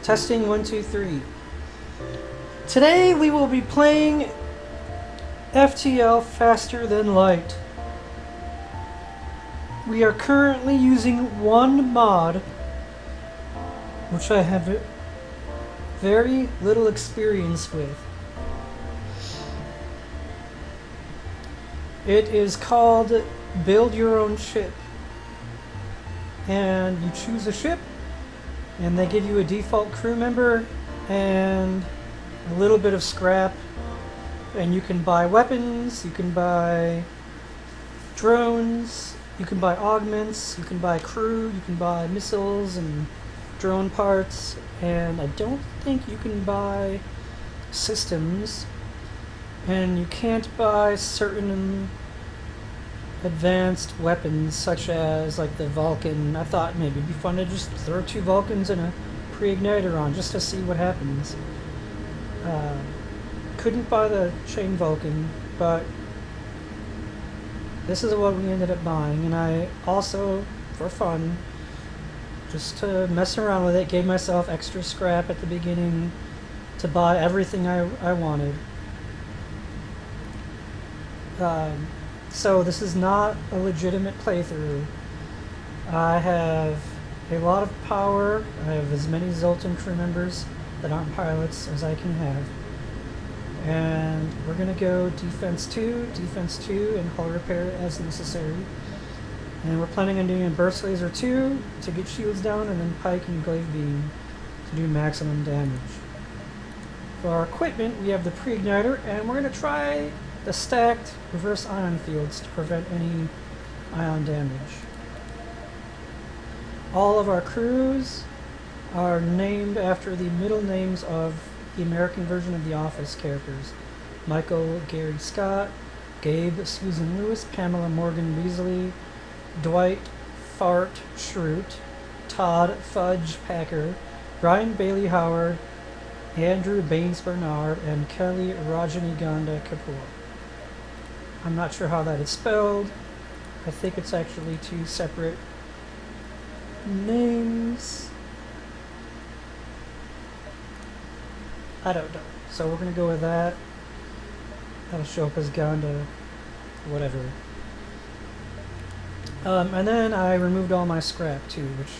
Testing 1, 2, 3. Today we will be playing FTL Faster Than Light. We are currently using one mod, which I have very little experience with. It is called Build Your Own Ship. And you choose a ship, and they give you a default crew member and a little bit of scrap, and you can buy weapons, you can buy drones, you can buy augments, you can buy crew, you can buy missiles and drone parts, and I don't think you can buy systems, and you can't buy certain advanced weapons such as like the Vulcan. I thought maybe it'd be fun to just throw 2 Vulcans and a pre-igniter on just to see what happens. Couldn't buy the chain Vulcan, but this is what we ended up buying, and I also, for fun, just to mess around with it, gave myself extra scrap at the beginning to buy everything I wanted. So this is not a legitimate playthrough. I have a lot of power. I have as many Zoltan crew members that aren't pilots as I can have. And we're going to go defense 2, and hull repair as necessary. And we're planning on doing a burst laser 2 to get shields down, and then pike and glaive beam to do maximum damage. For our equipment, we have the pre-igniter, and we're going to try the stacked reverse ion fields to prevent any ion damage. All of our crews are named after the middle names of the American version of The Office characters. Michael Gary Scott, Gabe Susan Lewis, Pamela Morgan Beasley, Dwight Fart Schrute, Todd Fudge Packer, Brian Bailey Howard, Andrew Baines Bernard, and Kelly Rajaniganda Kapoor. I'm not sure how that is spelled. I think it's actually 2 separate names. I don't know. So we're going to go with that. That'll show up as Ganda, whatever. And then I removed all my scrap too, which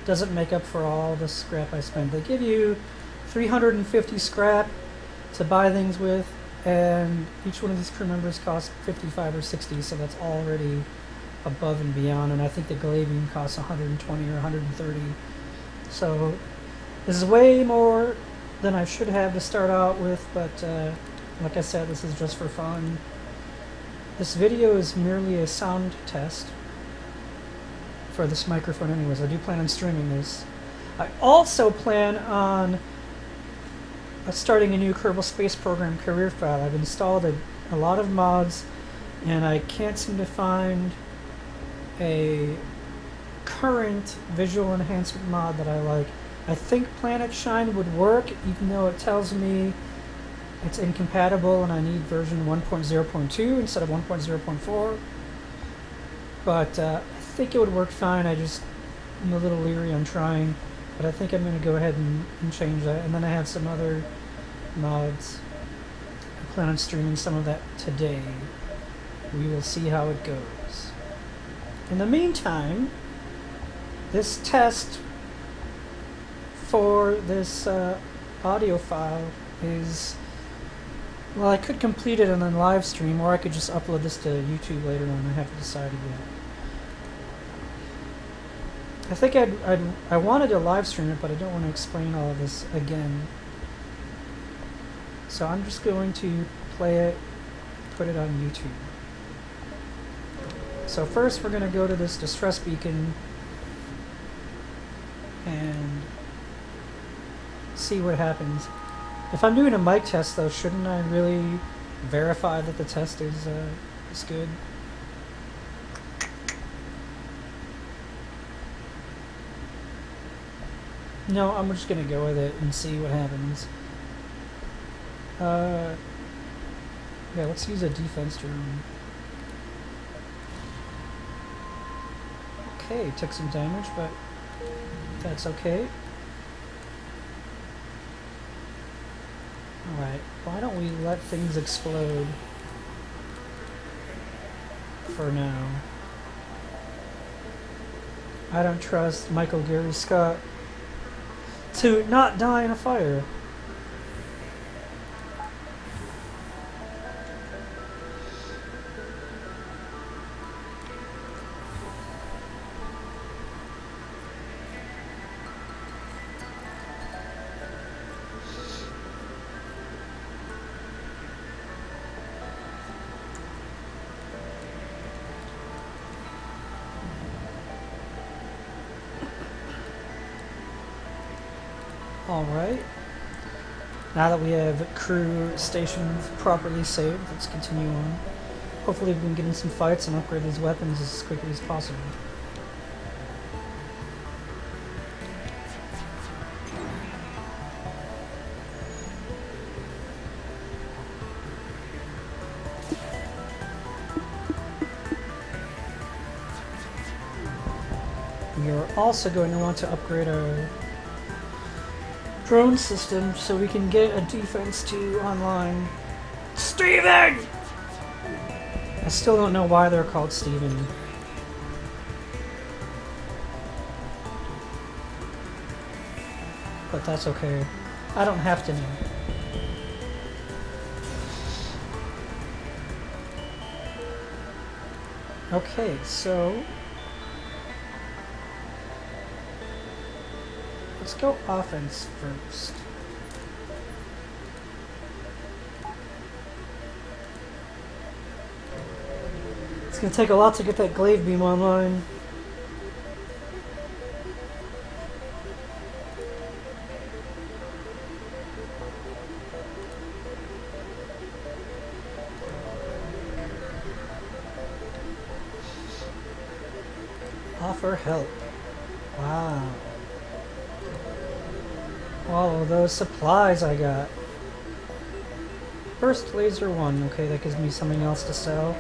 doesn't make up for all the scrap I spent. They give you 350 scrap to buy things with, and each one of these crew members costs 55 or 60, so that's already above and beyond, and I think the glaive costs 120 or 130. So this is way more than I should have to start out with, but like I said, this is just for fun. This video is merely a sound test for this microphone anyways. I do plan on streaming this. I also plan on starting a new Kerbal Space Program career file. I've installed a lot of mods, and I can't seem to find a current visual enhancement mod that I like. I think Planet Shine would work, even though it tells me it's incompatible and I need version 1.0.2 instead of 1.0.4. But I think it would work fine. I'm a little leery on trying, but I think I'm going to go ahead and change that. And then I have some other mods. I plan on streaming some of that today. We will see how it goes. In the meantime, this test for this audio file is, well, I could complete it and then live stream, or I could just upload this to YouTube later on. I haven't decided yet. I think I wanted to live stream it, but I don't want to explain all of this again. So I'm just going to play it, put it on YouTube. So first we're going to go to this distress beacon and see what happens. If I'm doing a mic test though, shouldn't I really verify that the test is good? No, I'm just gonna go with it and see what happens. Yeah, let's use a defense drone. Okay, took some damage, but that's okay. Alright, why don't we let things explode for now? I don't trust Michael Gary Scott to not die in a fire. Alright. Now that we have crew stations properly saved, let's continue on. Hopefully we can get in some fights and upgrade these weapons as quickly as possible. We are also going to want to upgrade our drone system so we can get a defense 2 online. Steven! I still don't know why they're called Steven. But that's okay. I don't have to know. Okay, so let's go offense first. It's gonna take a lot to get that glaive beam online. Offer help. Wow. All of those supplies I got. First laser 1. Okay, that gives me something else to sell.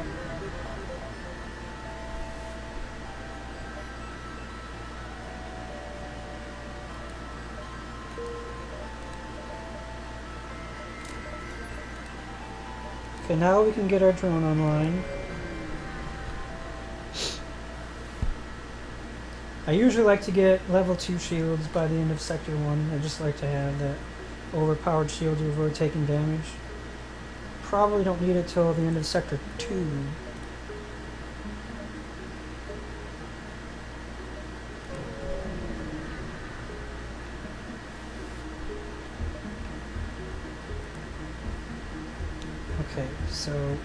Okay, now we can get our drone online. I usually like to get level 2 shields by the end of Sector 1. I just like to have that overpowered shield to avoid taking damage. Probably don't need it till the end of Sector 2. Okay, so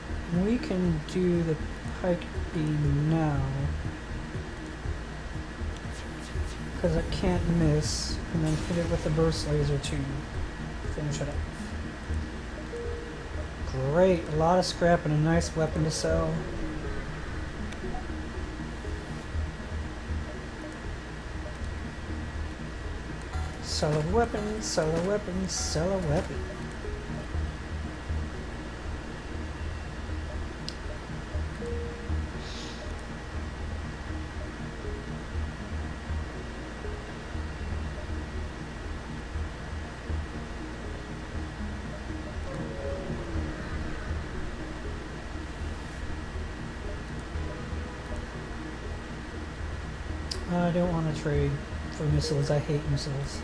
we can do the pike beam now. Because it can't miss, and then hit it with the burst laser to finish it up. Great, a lot of scrap and a nice weapon to sell. Sell a weapon, sell a weapon, sell a weapon. I don't want to trade for missiles. I hate missiles.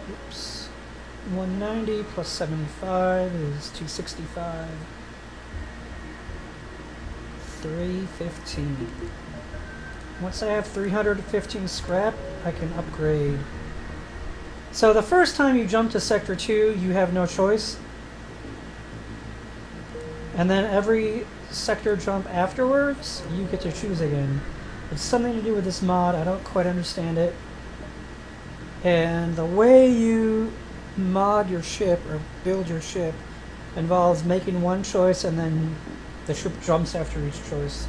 Oops. 190 plus 75 is 265. 315. Once I have 315 scrap, I can upgrade. So the first time you jump to Sector 2, you have no choice. And then every sector jump afterwards, you get to choose again. It's something to do with this mod. I don't quite understand it. And the way you mod your ship or build your ship involves making one choice and then the ship jumps after each choice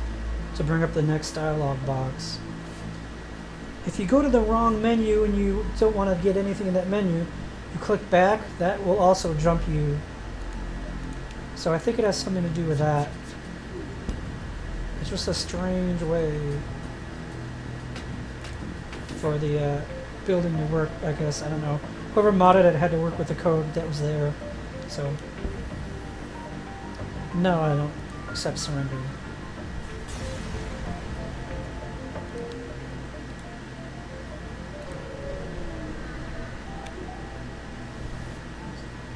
to bring up the next dialog box. If you go to the wrong menu and you don't want to get anything in that menu, you click back, that will also jump you. So I think it has something to do with that. It's just a strange way. for the building to work, I guess. I don't know. Whoever modded it had to work with the code that was there. So, no, I don't accept surrender.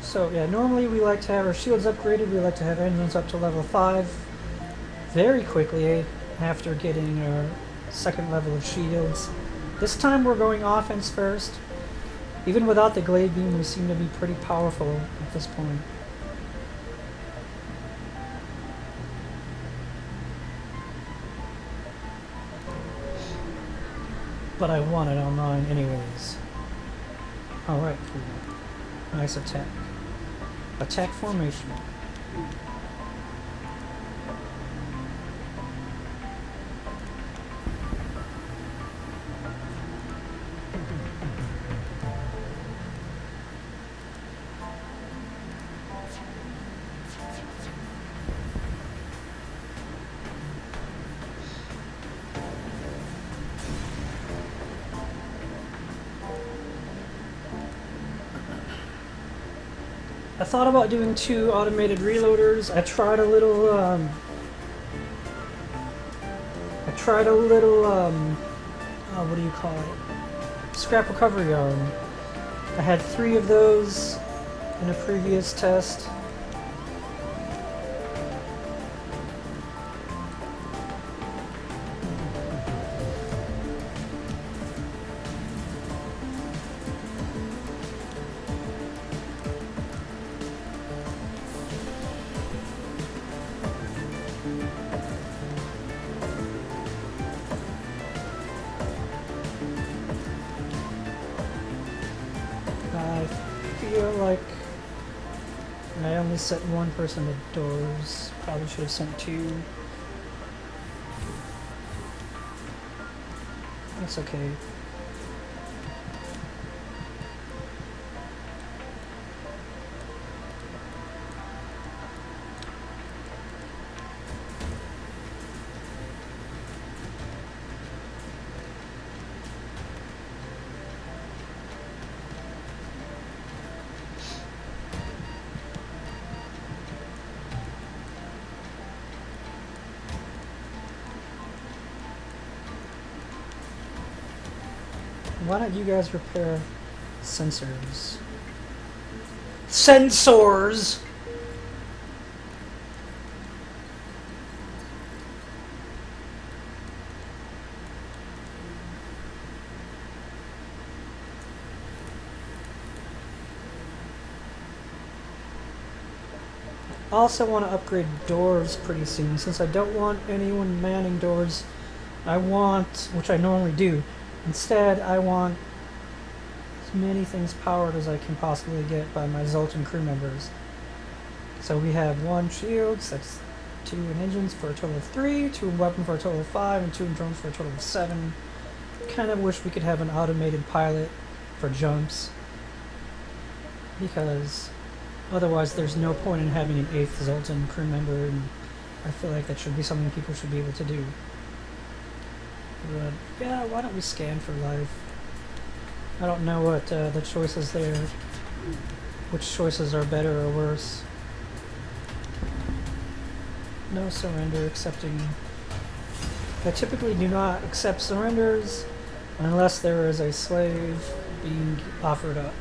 So yeah, normally we like to have our shields upgraded. We like to have engines up to level 5 very quickly after getting our second level of shields. This time we're going offense first. Even without the glade beam, we seem to be pretty powerful at this point. But I want it on mine anyways. Alright, cool. Nice attack. Attack formation. I thought about doing 2 automated reloaders. I tried a little, what do you call it? Scrap recovery arm. I had 3 of those in a previous test. I feel like I only sent 1 person to doors. Probably should have sent 2. That's okay. Why don't you guys repair sensors? Sensors! I also want to upgrade doors pretty soon. Since I don't want anyone manning doors, I want, which I normally do, instead I want as many things powered as I can possibly get by my Zoltan crew members. So we have 1 shield, so that's 2 in engines for a total of 3, 2 in weapon for a total of 5, and 2 in drones for a total of 7. Kind of wish we could have an automated pilot for jumps, because otherwise there's no point in having an 8th Zoltan crew member, and I feel like that should be something people should be able to do. But yeah, why don't we scan for life? I don't know what the choices there, which choices are better or worse. No surrender, accepting. I typically do not accept surrenders unless there is a slave being offered up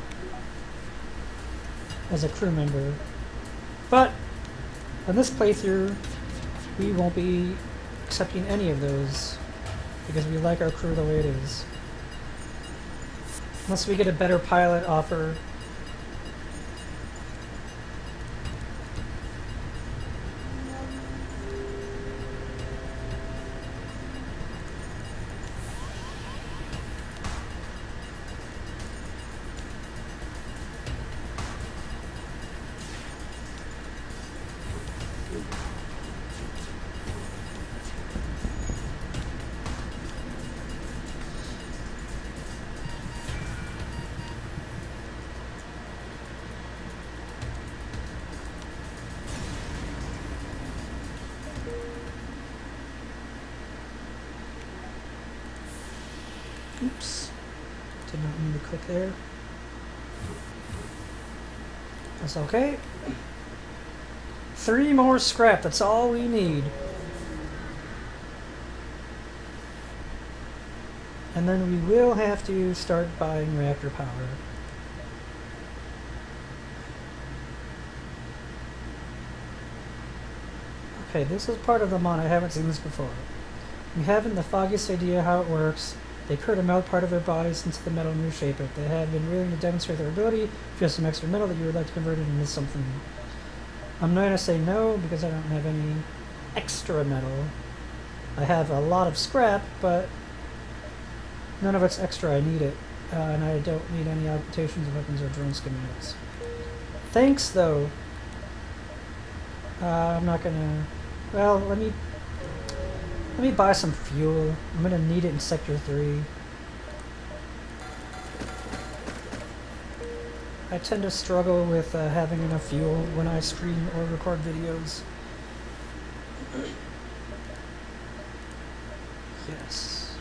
as a crew member. But on this playthrough, we won't be accepting any of those because we like our crew the way it is. Unless we get a better pilot offer. Oops. Did not mean to click there. That's okay. 3 more scrap, that's all we need. And then we will have to start buying reactor power. Okay, this is part of the mod. I haven't seen this before. You haven't the foggiest idea how it works. They occur to melt part of their bodies into the metal and reshape it. They have been willing to demonstrate their ability. If you have some extra metal that you would like to convert it into something. I'm not going to say no because I don't have any extra metal. I have a lot of scrap, but none of it's extra. I need it. And I don't need any augmentations of weapons or drone schematics. Thanks, though. I'm not going to... Well, let me buy some fuel. I'm gonna need it in Sector 3. I tend to struggle with having enough fuel when I stream or record videos. Yes.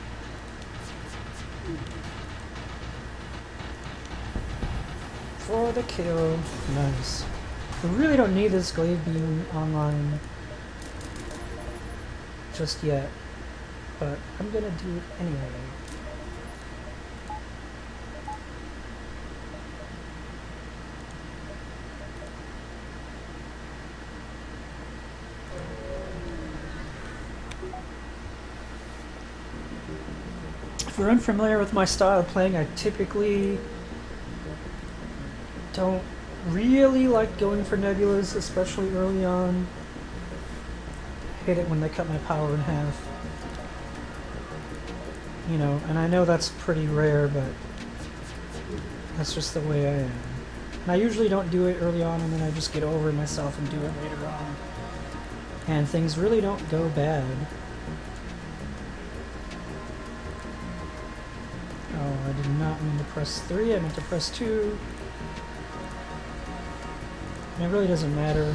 For the kill. Nice. We really don't need this glaive beam online just yet, but I'm gonna do it anyway. If you're unfamiliar with my style of playing, I typically don't really like going for nebulas, especially early on. Hate it when they cut my power in half. You know, and I know that's pretty rare, but that's just the way I am. And I usually don't do it early on, and then I just get over myself and do it later on. And things really don't go bad. Oh, I did not mean to press 3, I meant to press 2. And it really doesn't matter.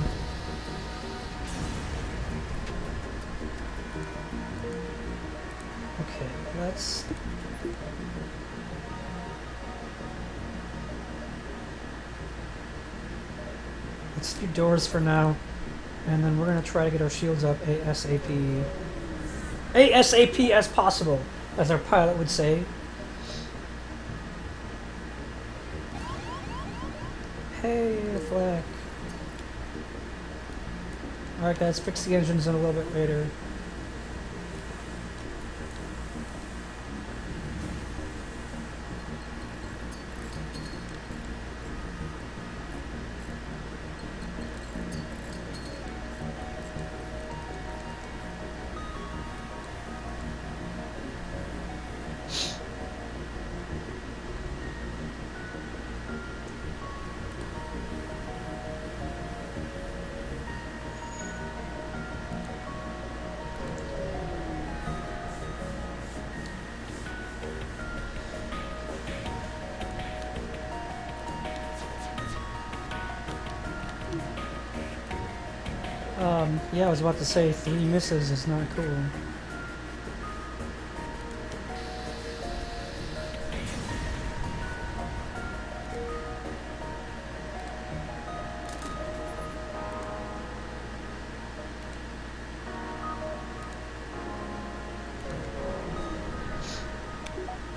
Okay, let's do doors for now, and then we're gonna try to get our shields up ASAP. ASAP as possible, as our pilot would say. Hey, flak. Alright guys, fix the engines in a little bit later. Yeah, I was about to say 3 misses is not cool.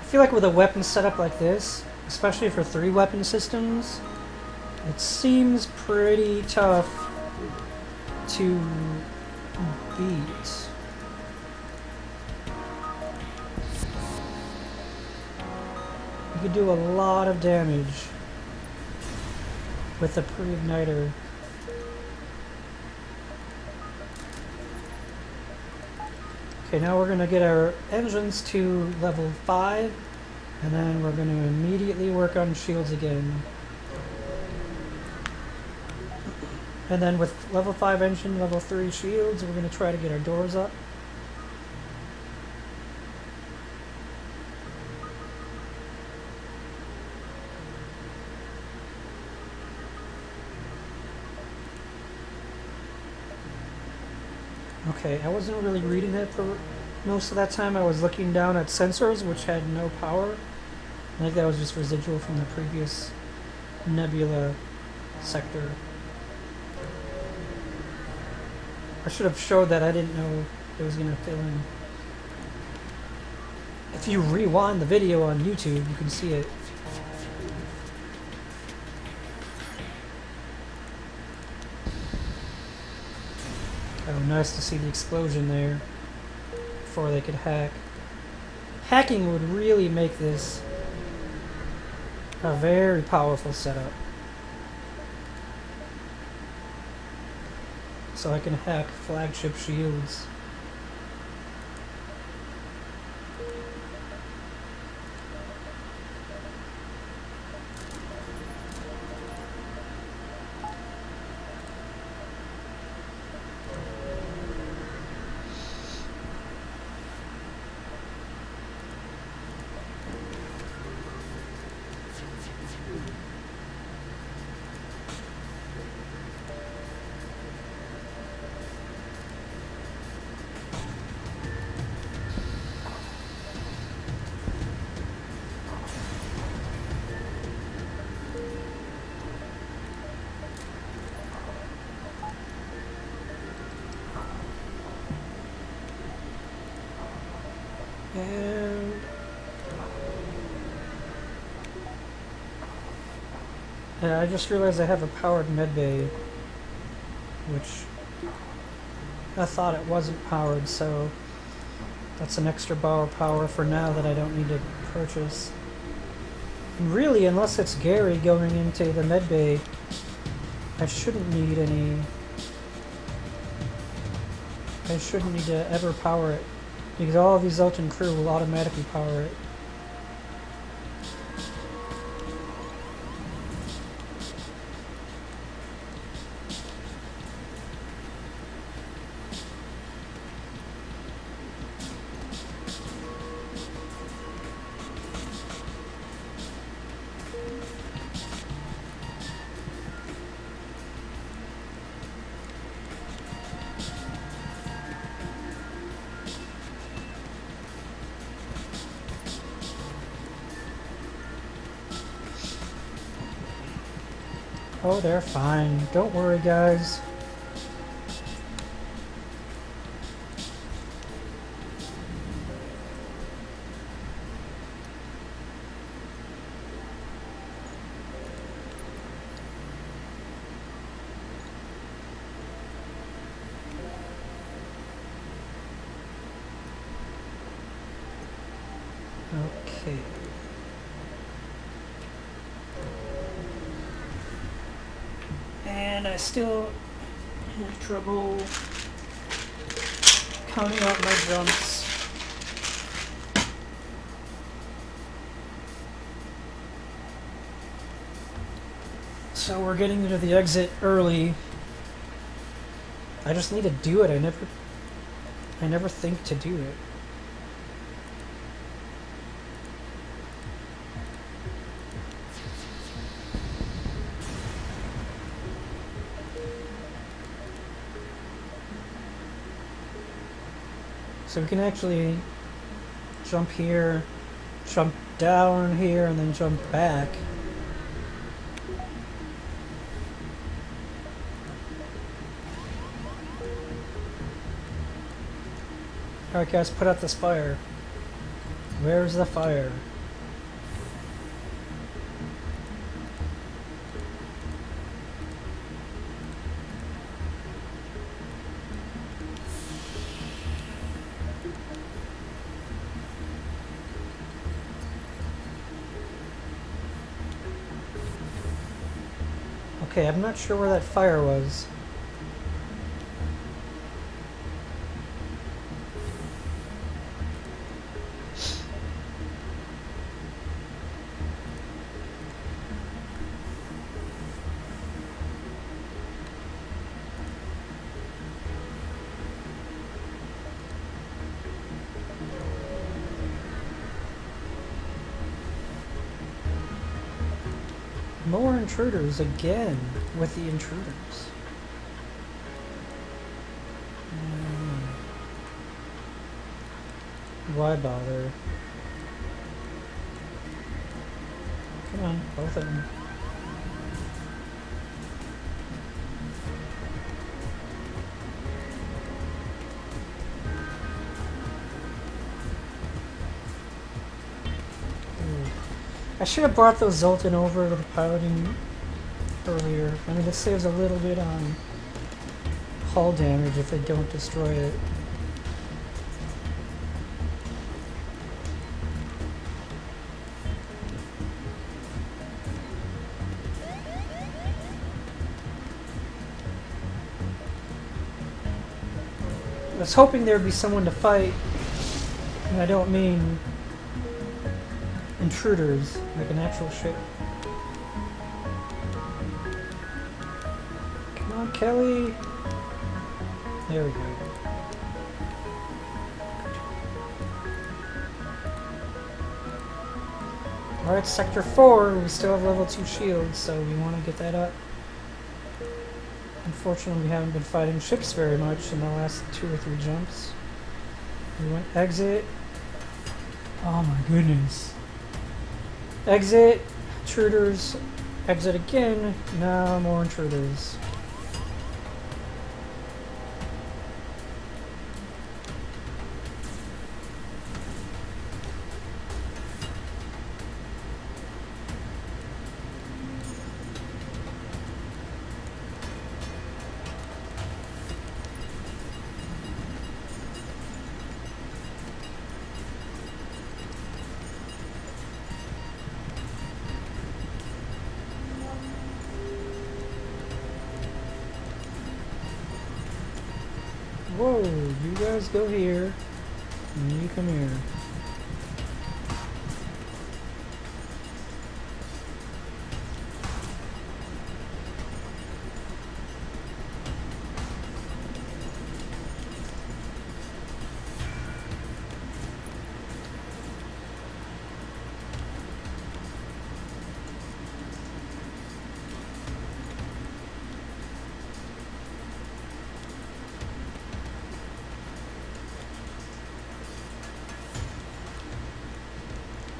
I feel like with a weapon setup like this, especially for 3 weapon systems, it seems pretty tough to beat. You could do a lot of damage with a pre-igniter. Okay, now we're gonna get our engines to level 5, and then we're gonna immediately work on shields again. And then with level 5 engine, level 3 shields, we're going to try to get our doors up. Okay, I wasn't really reading that Most of that time I was looking down at sensors which had no power. I think that was just residual from the previous nebula sector. I should have showed that. I didn't know it was going to fill in. If you rewind the video on YouTube, you can see it. Oh, nice to see the explosion there before they could hack. Hacking would really make this a very powerful setup. So I can hack flagship shields. And I just realized I have a powered medbay, which I thought it wasn't powered, so that's an extra bar of power for now that I don't need to purchase. And really, unless it's Gary going into the medbay, I shouldn't need any. I shouldn't need to ever power it, because all of these Elton crew will automatically power it. Oh, they're fine. Don't worry, guys. Okay. And I still have trouble counting out my jumps. So we're getting into the exit early. I just need to do it. I never think to do it. So we can actually jump here, jump down here, and then jump back. Alright guys, put out this fire. Where's the fire? Okay, I'm not sure where that fire was. More intruders again with the intruders. Why bother? Come on, both of them. I should have brought those Zoltan over to the piloting earlier. I mean, this saves a little bit on hull damage if they don't destroy it. I was hoping there'd be someone to fight, and I don't mean intruders, like an actual ship. Come on, Kelly! There we go. Alright, Sector 4, we still have level 2 shields, so we want to get that up. Unfortunately, we haven't been fighting ships very much in the last 2 or 3 jumps. We went exit. Oh my goodness. Exit, intruders, exit again, now more intruders. Whoa, you guys go here, and you come here.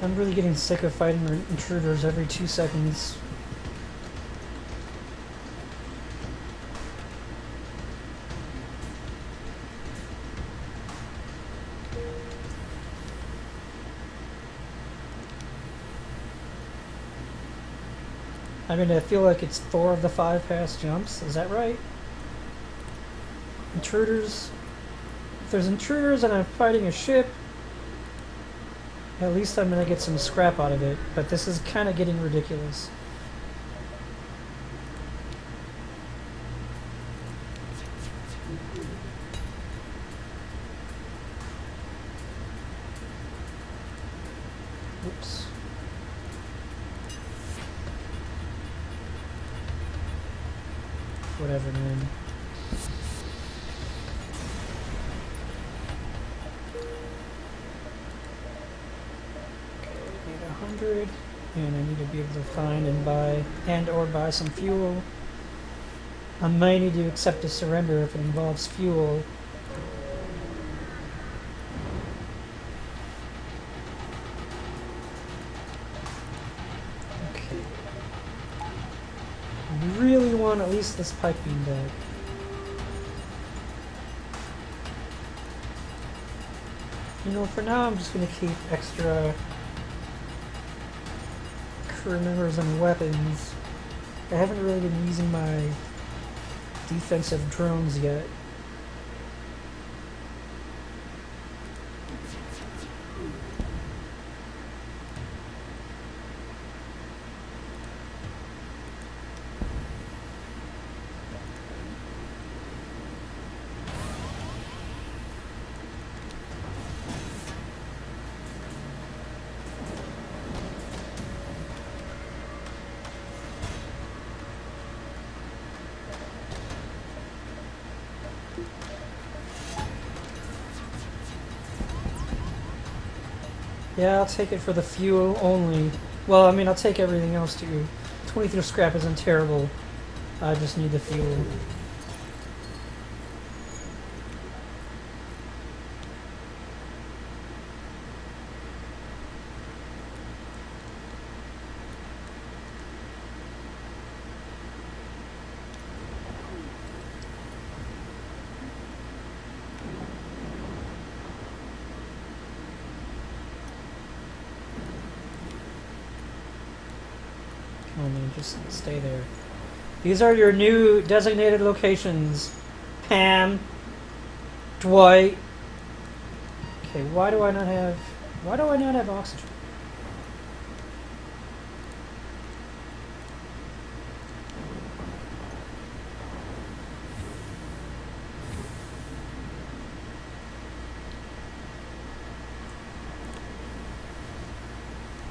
I'm really getting sick of fighting intruders every 2 seconds. I mean, I feel like it's 4 of the 5 past jumps. Is that right? Intruders. If there's intruders and I'm fighting a ship, at least I'm gonna get some scrap out of it, but this is kind of getting ridiculous. Oops. Whatever, man. And I need to be able to find and buy or buy some fuel. I may need to accept a surrender if it involves fuel. Okay. I really want at least this pipe beam back. You know, for now I'm just going to keep extra crew members and weapons. I haven't really been using my defensive drones yet. Yeah, I'll take it for the fuel only. Well, I mean, I'll take everything else too. 23 scrap isn't terrible. I just need the fuel. following me. Just stay there. These are your new designated locations. Pam, Dwight. Okay, why do I not have oxygen?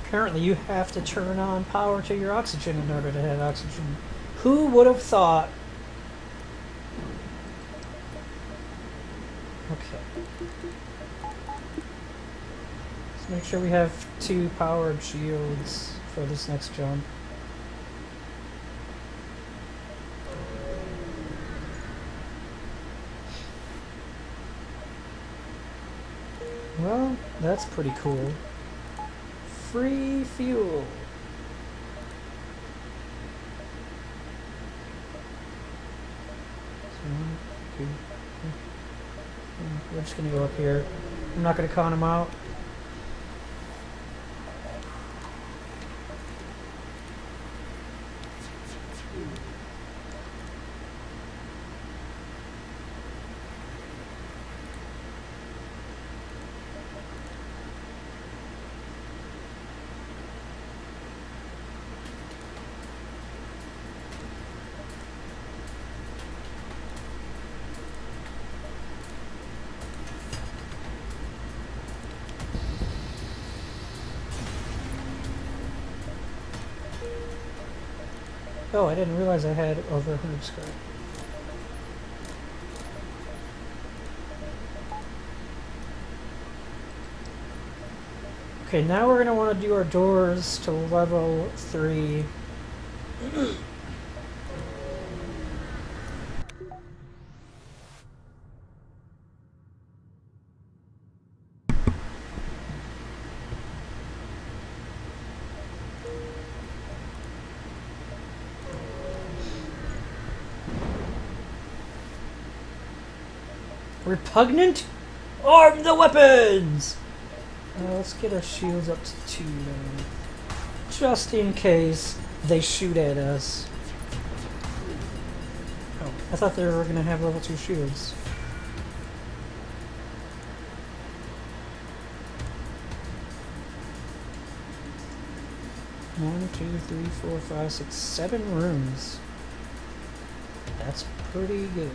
Apparently you have to turn on power to your oxygen in order to have oxygen. Who would have thought? Okay. Let's make sure we have 2 powered shields for this next jump. Well, that's pretty cool. Free fuel. So, 1, 2, 3. We're just gonna go up here. I'm not gonna con him out. Oh, I didn't realize I had over 100 scrap. Okay, now we're going to want to do our doors to level 3. Repugnant? Arm the weapons! Let's get our shields up to 2 now. Just in case they shoot at us. Oh, I thought they were going to have level 2 shields. One, 2, 3, 4, 5, 6, 7 rooms. That's pretty good.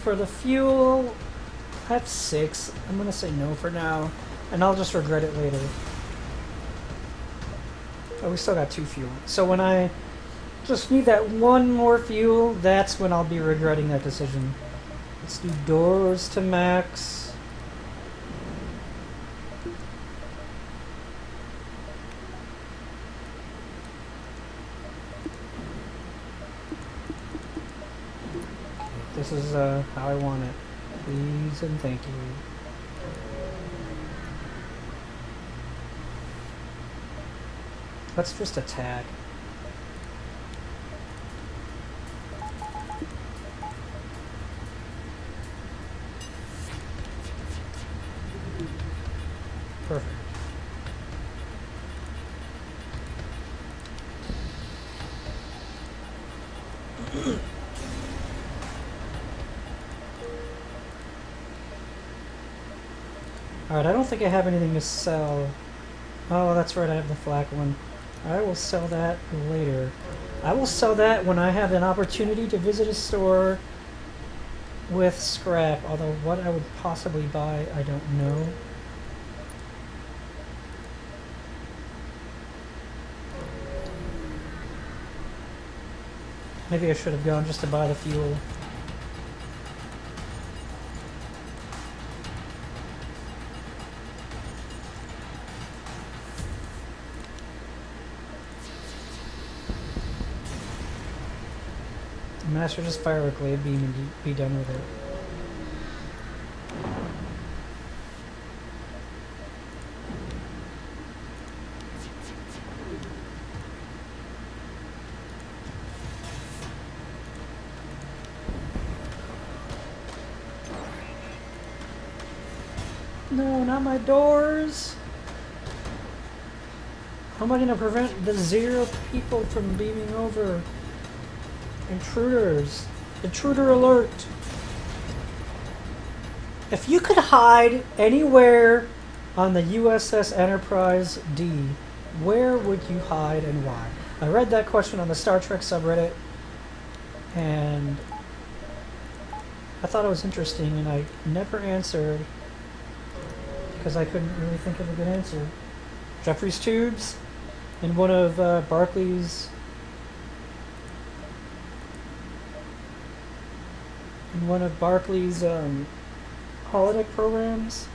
For the fuel, I have 6. I'm gonna say no for now, and I'll just regret it later. Oh, we still got 2 fuel. So when I just need that 1 more fuel, that's when I'll be regretting that decision. Let's do doors to max. This is how I want it. Please and thank you. Let's just attack. Perfect. Alright, I don't think I have anything to sell. Oh, that's right, I have the flak one. I will sell that later. I will sell that when I have an opportunity to visit a store with scrap, although what I would possibly buy, I don't know. Maybe I should have gone just to buy the fuel. I should just fire a glaive beam and be done with it. No, not my doors. How am I going to prevent the 0 people from beaming over? Intruders. Intruder alert. If you could hide anywhere on the USS Enterprise D, where would you hide and why? I read that question on the Star Trek subreddit, and I thought it was interesting, and I never answered because I couldn't really think of a good answer. Jeffrey's tubes in one of Barclay's holodeck programs.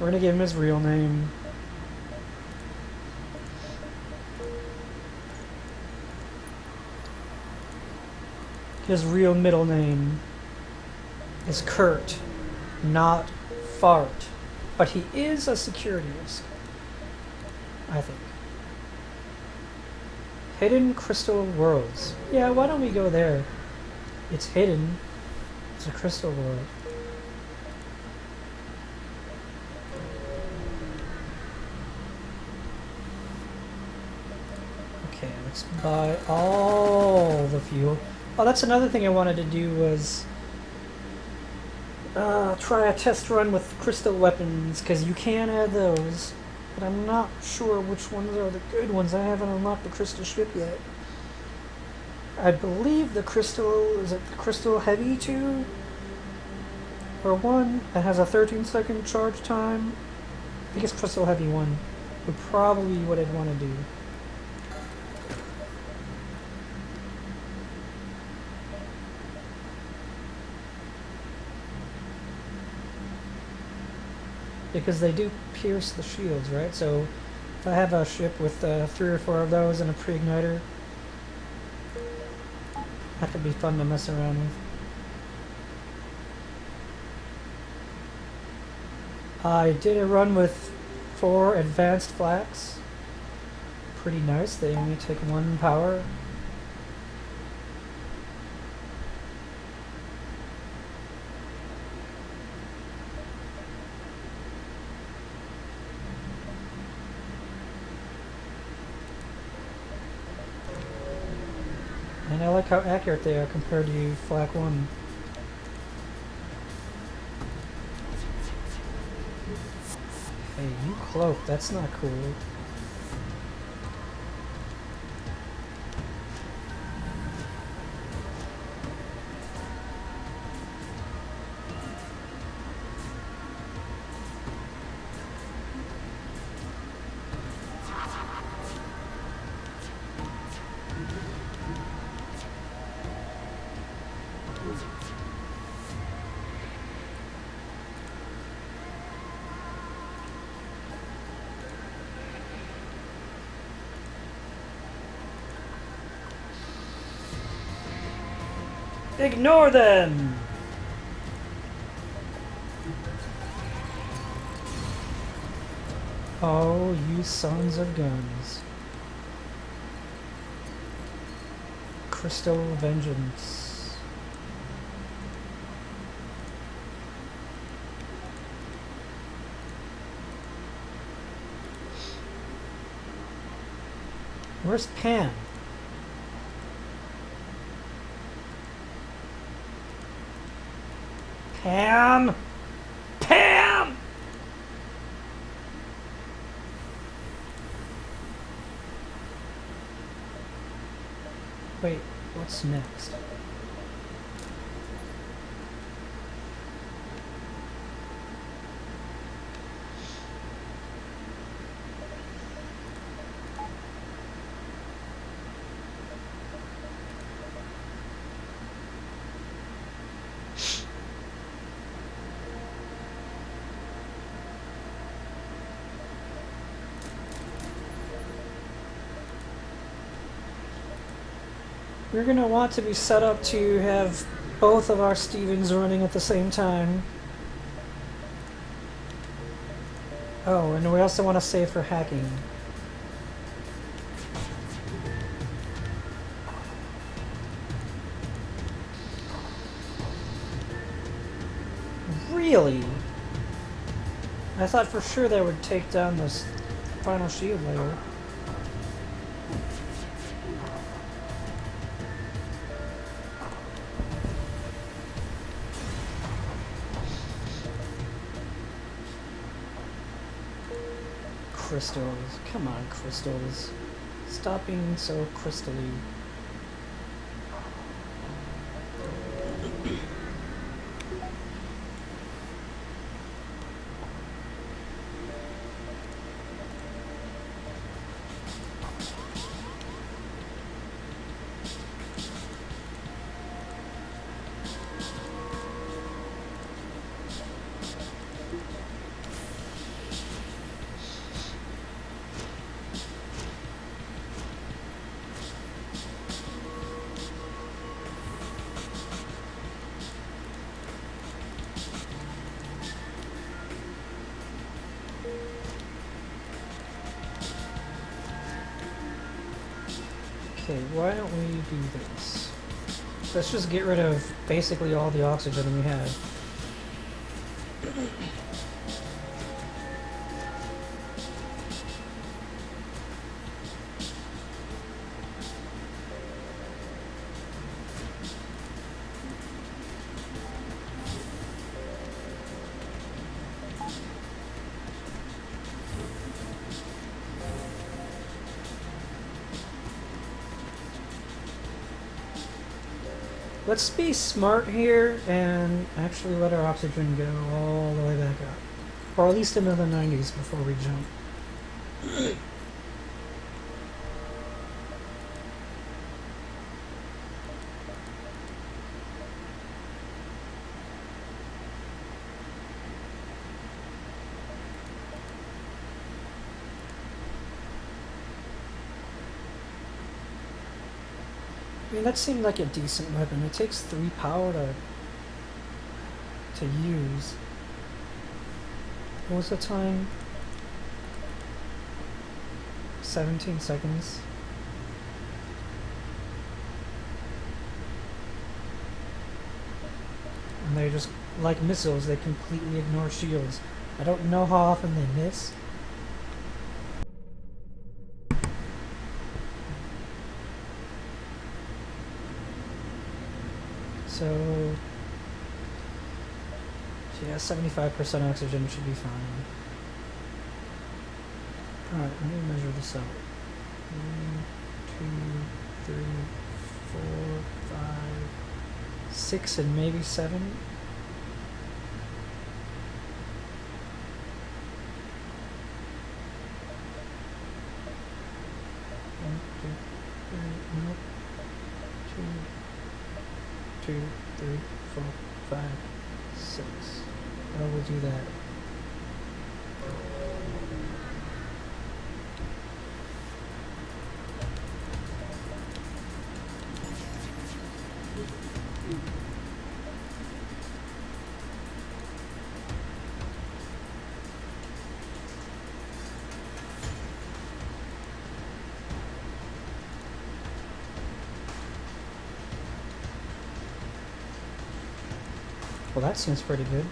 We're gonna give him his real name. His real middle name is Kurt, not Fart. But he is a security risk, I think. Hidden Crystal Worlds. Yeah, why don't we go there? It's hidden. It's a crystal world. Okay, let's buy all the fuel. Oh, that's another thing I wanted to do was try a test run with crystal weapons, because you can add those, but I'm not sure which ones are the good ones. I haven't unlocked the crystal ship yet. I believe the crystal, is it the crystal heavy 2? Or 1 that has a 13-second charge time? I think it's crystal heavy 1 would probably be what I'd want to do. Because they do pierce the shields, right? So if I have a ship with 3 or 4 of those and a pre-igniter, that could be fun to mess around with. I did a run with 4 advanced flaks. Pretty nice. They only take 1 power. And I like how accurate they are compared to Flak 1. Hey, you cloak, that's not cool. Ignore them! Oh, you sons of guns. Crystal Vengeance. Where's Pam? Pam! Pam! Wait, what's next? We're going to want to be set up to have both of our Stevens running at the same time. Oh, and we also want to save for hacking. Really? I thought for sure they would take down this final shield layer. Crystals. Come on, crystals. Stop being so crystally. Okay, why don't we do this? Let's just get rid of basically all the oxygen we have. Let's be smart here and actually let our oxygen go all the way back up. Or at least into the 90s before we jump. I mean, that seemed like a decent weapon. It takes 3 power to use. What was the time? 17 seconds. And they just, like missiles, they completely ignore shields. I don't know how often they miss. So, yeah, 75% oxygen should be fine. Alright, let me measure this out. 1, 2, 3, 4, 5, 6, and maybe 7. 1, 2, 3, nope. 2, 3, 4, 5, 6. Well, we'll do that. Well, that seems pretty good.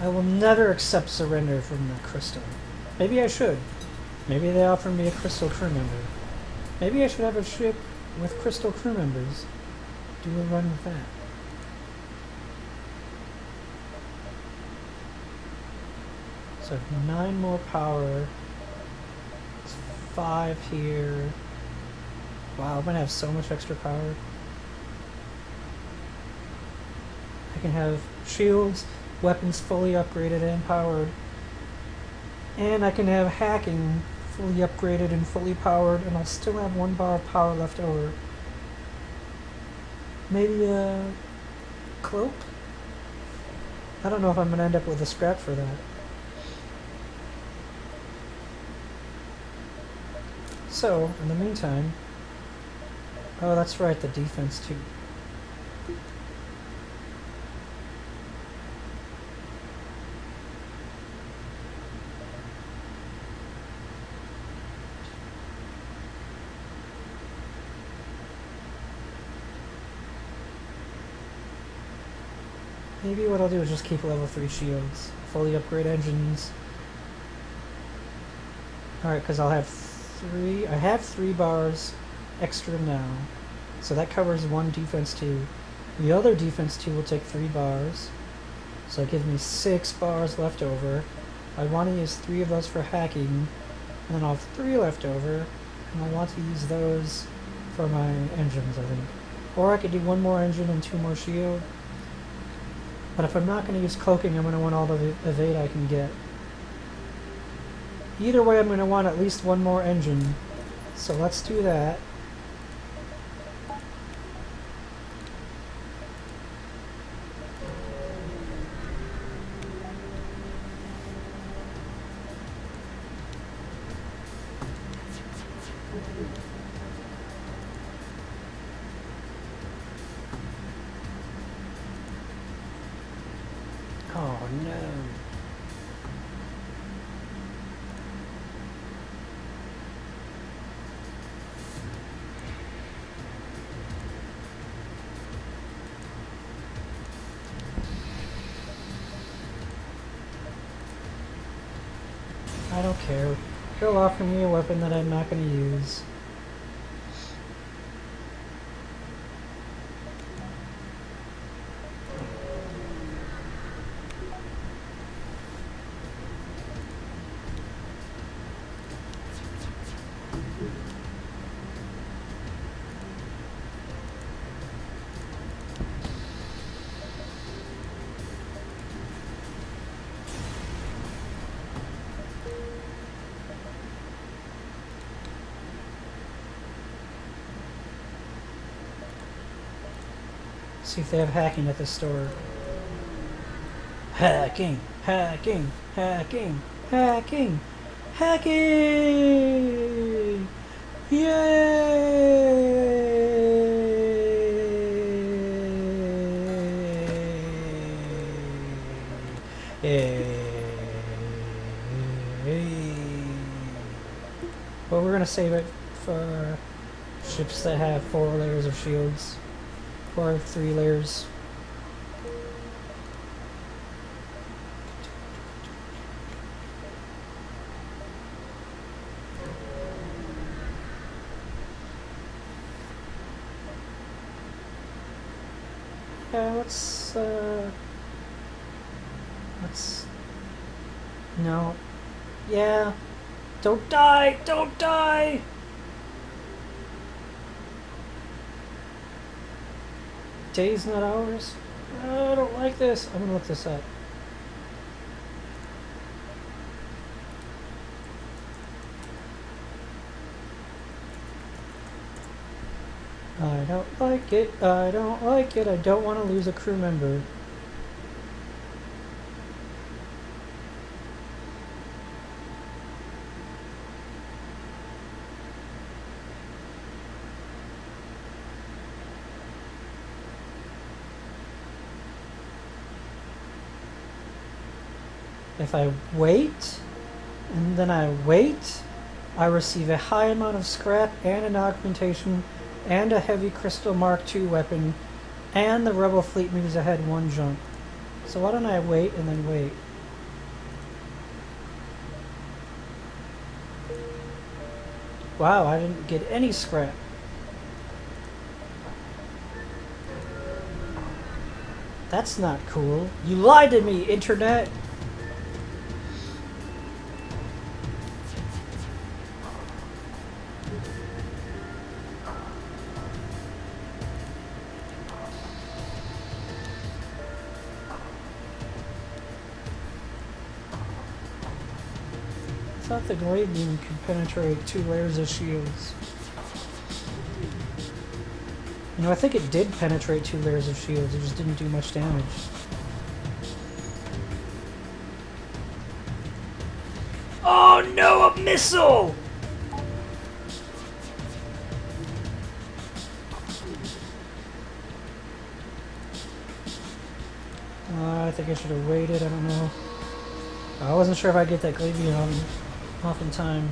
I will never accept surrender from the crystal. Maybe I should. Maybe they offer me a crystal crew member. Maybe I should have a ship with crystal crew members. Do a run with that. So 9 more power. It's 5 here. Wow, I'm gonna have so much extra power. I can have shields, weapons fully upgraded and powered. And I can have hacking fully upgraded and fully powered, and I'll still have 1 bar of power left over. Maybe a cloak? I don't know if I'm gonna end up with a scrap for that. So, in the meantime, oh, that's right, the defense too. Maybe what I'll do is just keep level 3 shields. Fully upgrade engines. Alright, because I'll have 3... I have 3 bars extra now. So that covers 1 defense 2. The other defense 2 will take 3 bars. So it gives me 6 bars left over. I want to use 3 of those for hacking. And then I'll have 3 left over. And I want to use those for my engines, I think. Or I could do 1 more engine and 2 more shield. But if I'm not going to use cloaking, I'm going to want all the evade I can get. Either way, I'm going to want at least 1 more engine. So let's do that. Oh no. I don't care. They'll offer me a weapon that I'm not going to use. See if they have hacking at the store. Hacking! Hacking! Hacking! Hacking! Hacking! Yay! But we're gonna save it for ships that have 4 layers of shields. Or 3 layers. Yeah, let's no. Yeah. Don't die! Don't die! Days, not hours? I don't like this. I'm gonna look this up. I don't like it. I don't like it. I don't want to lose a crew member. If I wait, and then I wait, I receive a high amount of scrap and an augmentation and a heavy crystal Mark II weapon, and the rebel fleet moves ahead 1 jump. So why don't I wait and then wait? Wow, I didn't get any scrap. That's not cool. You lied to me, Internet! I thought the glade beam could penetrate 2 layers of shields. You know, I think it did penetrate 2 layers of shields, it just didn't do much damage. Oh no, a missile! I think I should have waited, I don't know. I wasn't sure if I'd get that glade beam off in time.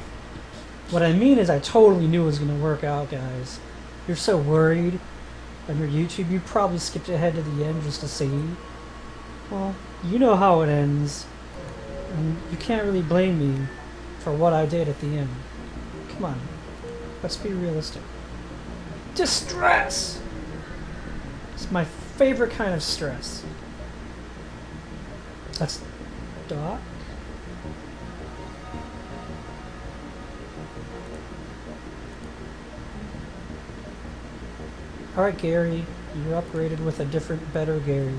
What I mean is I totally knew it was going to work out, guys. You're so worried on your YouTube, you probably skipped ahead to the end just to see. Well, you know how it ends. And you can't really blame me for what I did at the end. Come on. Let's be realistic. Distress! It's my favorite kind of stress. That's Doc. Alright, Gary. You're upgraded with a different, better Gary.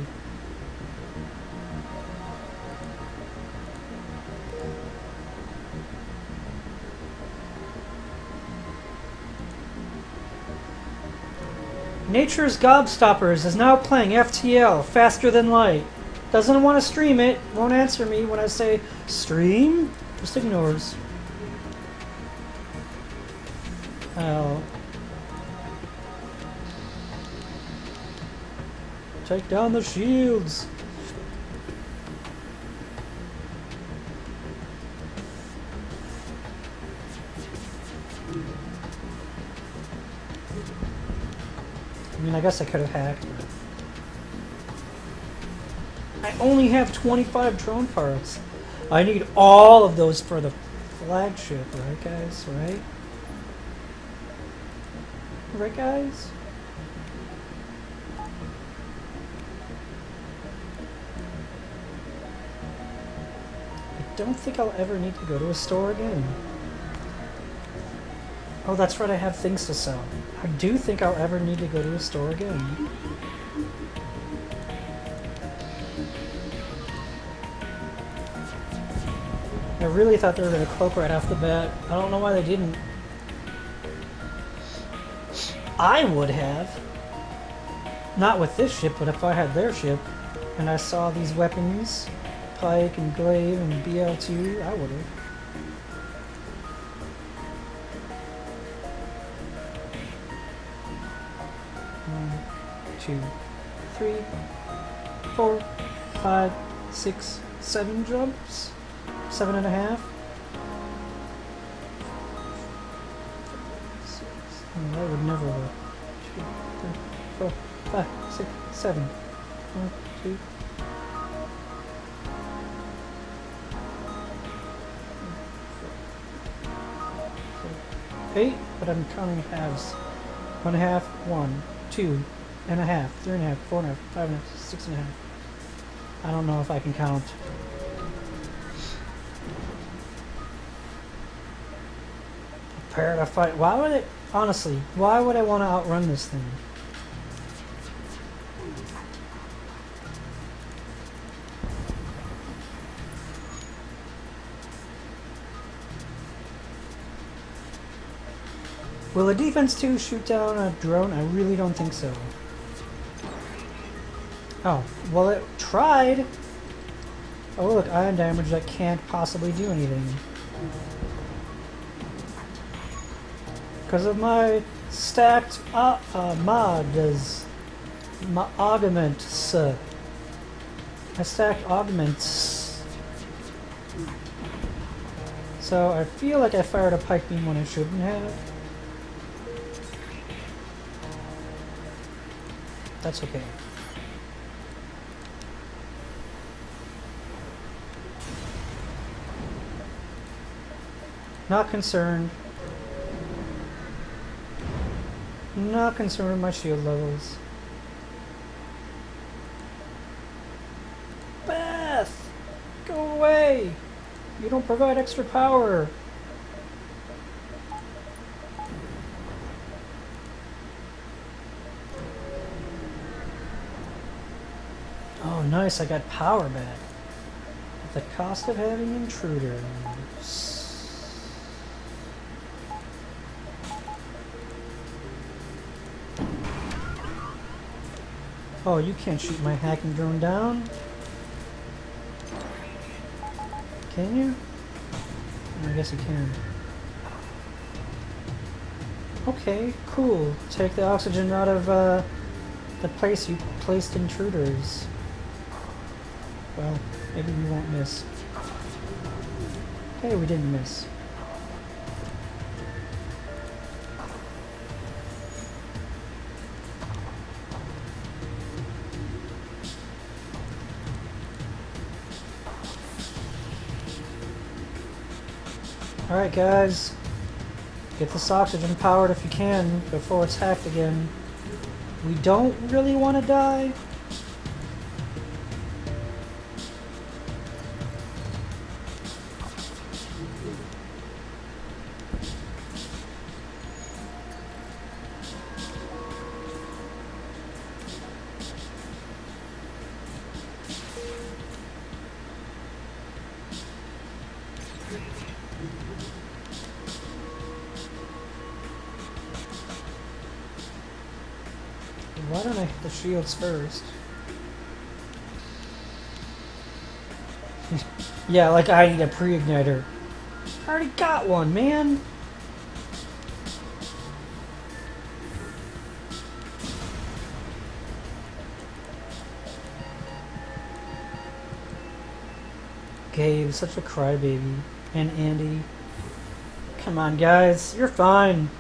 Nature's Gobstoppers is now playing FTL, faster than light. Doesn't want to stream it, won't answer me when I say stream, just ignores. Oh. Take down the shields. I mean, I guess I could have hacked, but I only have 25 drone parts. I need all of those for the flagship, right, guys? Right? Right, guys? I don't think I'll ever need to go to a store again. Oh, that's right, I have things to sell. I do think I'll ever need to go to a store again. I really thought they were going to cloak right off the bat. I don't know why they didn't. I would have. Not with this ship, but if I had their ship, and I saw these weapons, Pike and Glaive and BL2, I would have. Two, 3, 4, 5, 6, 7 jumps. 7.5. That would never work. 2, 3, 4, 5, 6, 7. 1, 2. 8, but I'm counting halves. 1.5, 1, 2.5, 3.5, 4.5, 5.5, 6.5. I don't know if I can count. Prepare to fight. Why would it? Honestly, why would I want to outrun this thing? Will a defense 2 shoot down a drone? I really don't think so. Oh, well it tried. Oh look, ion damage that can't possibly do anything. Because of my stacked mods. My augments. I stacked augments. So I feel like I fired a pike beam when I shouldn't have. That's okay. Not concerned. Not concerned with my shield levels. Beth! Go away! You don't provide extra power. Oh, nice, I got power back. At the cost of having intruders. Oh, you can't shoot my hacking drone down. Can you? I guess you can. Okay, cool. Take the oxygen out of the place you placed intruders. Well, maybe we won't miss. Hey, we didn't miss. Alright guys, get this oxygen powered if you can before it's hacked again. We don't really want to die. Why don't I hit the shields first? Yeah, like I need a pre-igniter. I already got one, man! Gabe, such a crybaby. And Andy. Come on, guys. You're fine.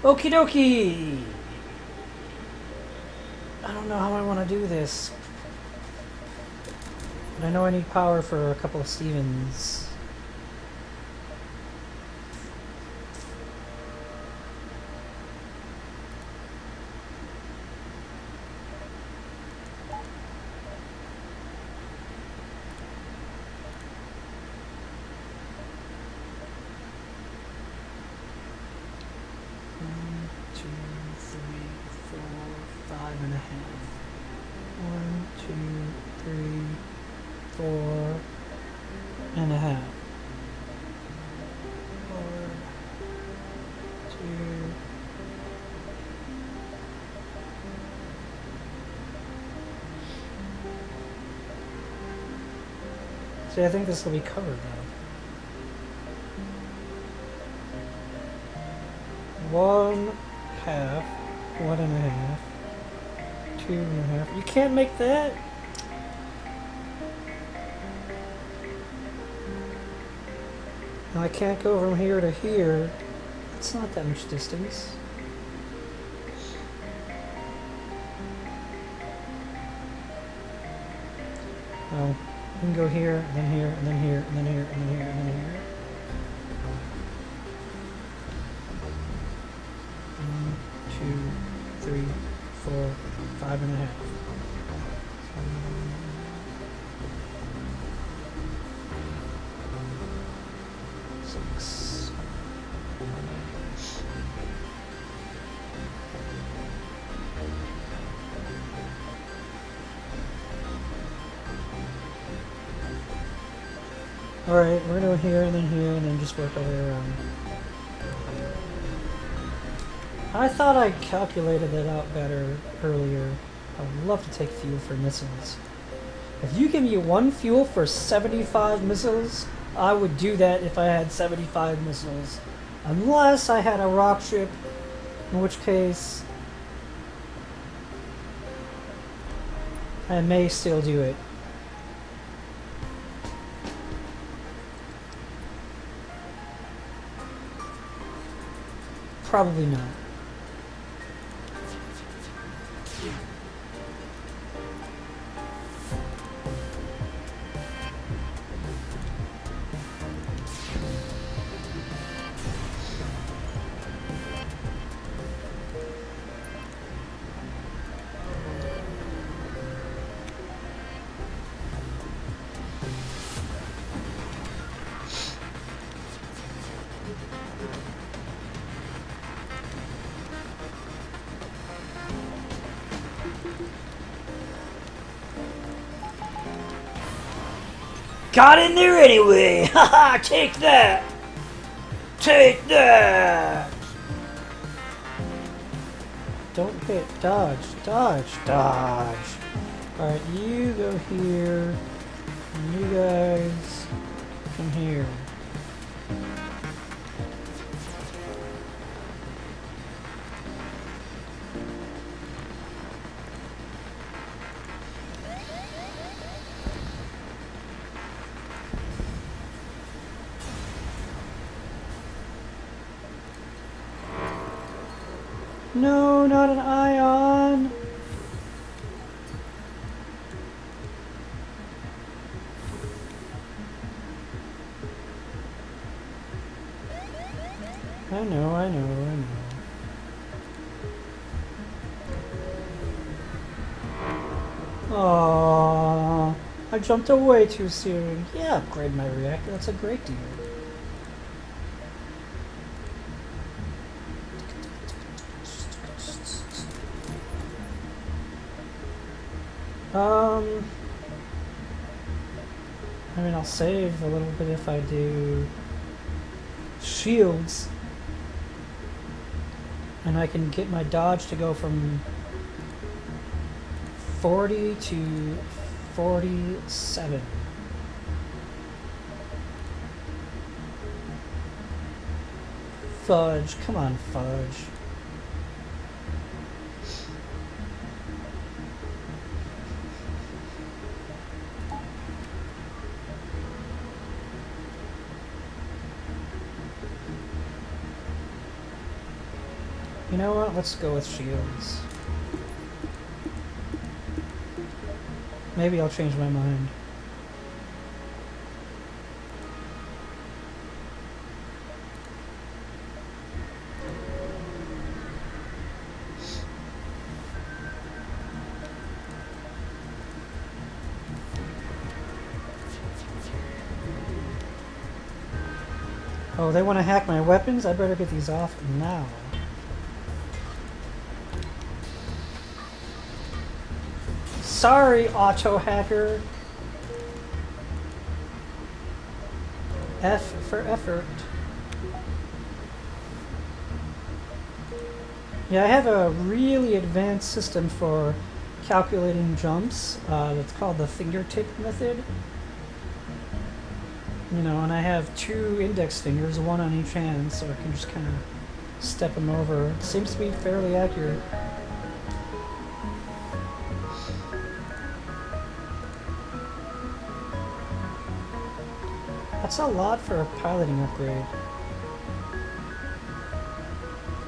Okie dokie! I don't know how I want to do this. But I know I need power for a couple of Stevens. See, I think this will be covered though. 1/2, 1.5, 2.5. You can't make that? Now I can't go from here to here. It's not that much distance. Oh, you can go here, and then here, and then here, and then here, and then here, and then here. 1, 2, 3, 4, 5.5. 6. Alright, we're gonna go here and then just work our way around. I thought I calculated that out better earlier. I would love to take fuel for missiles. If you give me 1 fuel for 75 missiles, I would do that if I had 75 missiles. Unless I had a rock ship, in which case I may still do it. Probably not. Got in there anyway! Haha! Take that! Take that! Don't hit. Dodge. Dodge. Dodge. Alright, you go here. And you guys come here. No, not an ion. I know, I know, I know. Aww, I jumped away too soon. Yeah, upgrade my reactor. That's a great deal. I mean, I'll save a little bit if I do shields. And I can get my dodge to go from 40 to 47. Fudge, come on, Fudge. You know what? Let's go with shields. Maybe I'll change my mind. Oh, they want to hack my weapons? I better get these off now. Sorry, auto hacker. F for effort. Yeah, I have a really advanced system for calculating jumps. That's called the fingertip method. You know, and I have 2 index fingers, one on each hand, so I can just kind of step them over. It seems to be fairly accurate. That's a lot for a piloting upgrade.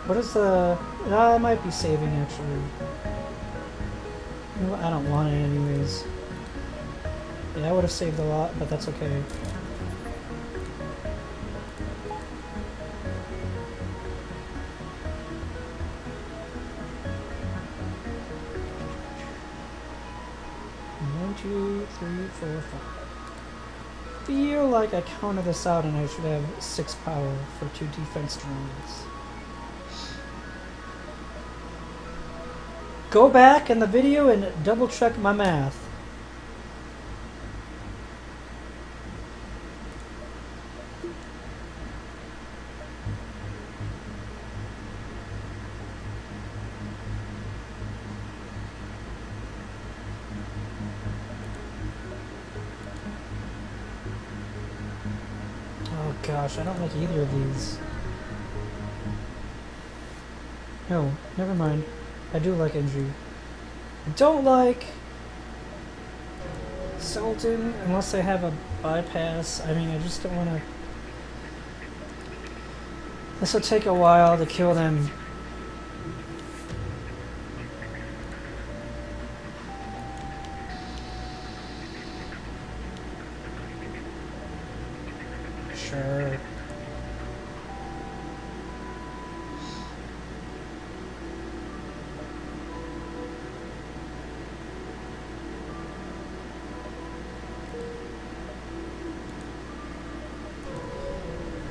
What is the... I might be saving, actually. You know what? I don't want it anyways. Yeah, I would have saved a lot, but that's okay. One, two, three, four, five. Feel like I counted this out and I should have 6 power for 2 defense drones. Go back in the video and double check my math. Gosh, I don't like either of these. No, never mind. I do like NG. I don't like Sultan unless I have a bypass. I mean, I just don't want to... This will take a while to kill them. Sure.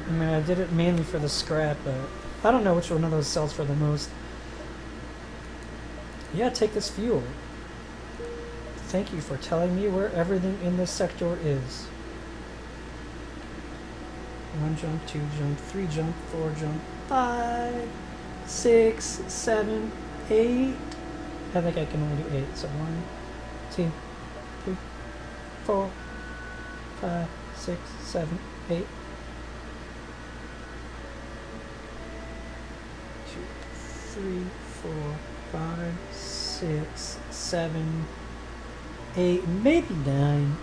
I mean, I did it mainly for the scrap, but I don't know which one of those sells for the most. Yeah, take this fuel. Thank you for telling me where everything in this sector is. 1 jump, 2 jump, 3 jump, 4 jump, 5, 6, 7, 8. I think I can only do 8. So 1, 2, 3, 4, 5, 6, 7, 8. 2, 3, 4, 5, 6, 7, 8, maybe 9.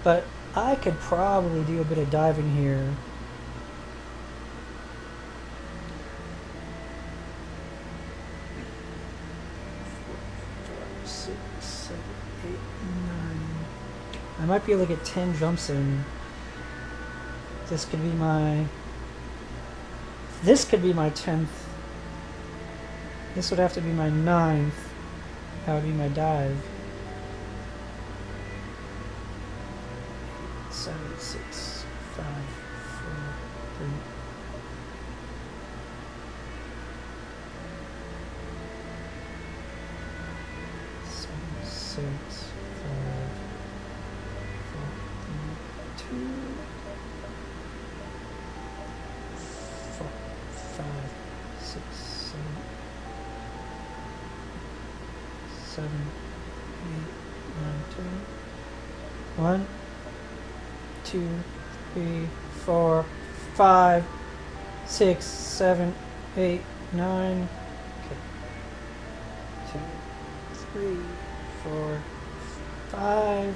But I could probably do a bit of diving here. 6, 7, 8, 9. I might be able to get 10 jumps in. This could be my 10th. This would have to be my 9th. That would be my dive. 7, 6, 5, 4, 3. Six, 5, 4, 3, 2, 4, 5, 6, 7, 7, 8, 9, 10. 1, 2, 3, 4, 5, 6, 7, 8, 9. Okay. 2, 3, 4, 5,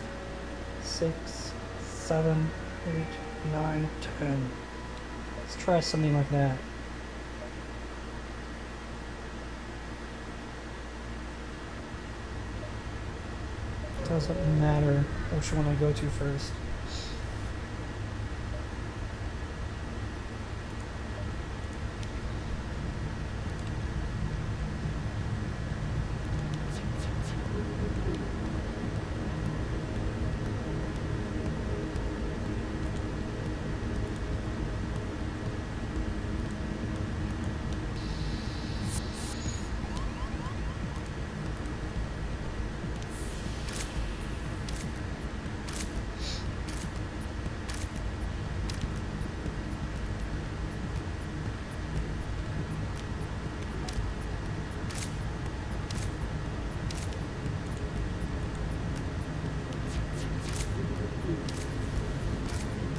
6, 7, 8, 9, 10. Let's try something like that. Doesn't matter which one I go to first.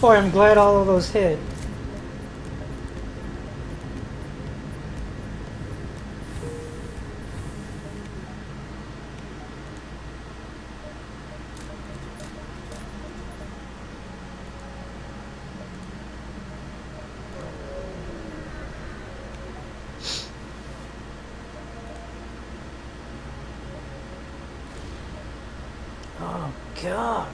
Boy, I'm glad all of those hit. Oh, gosh.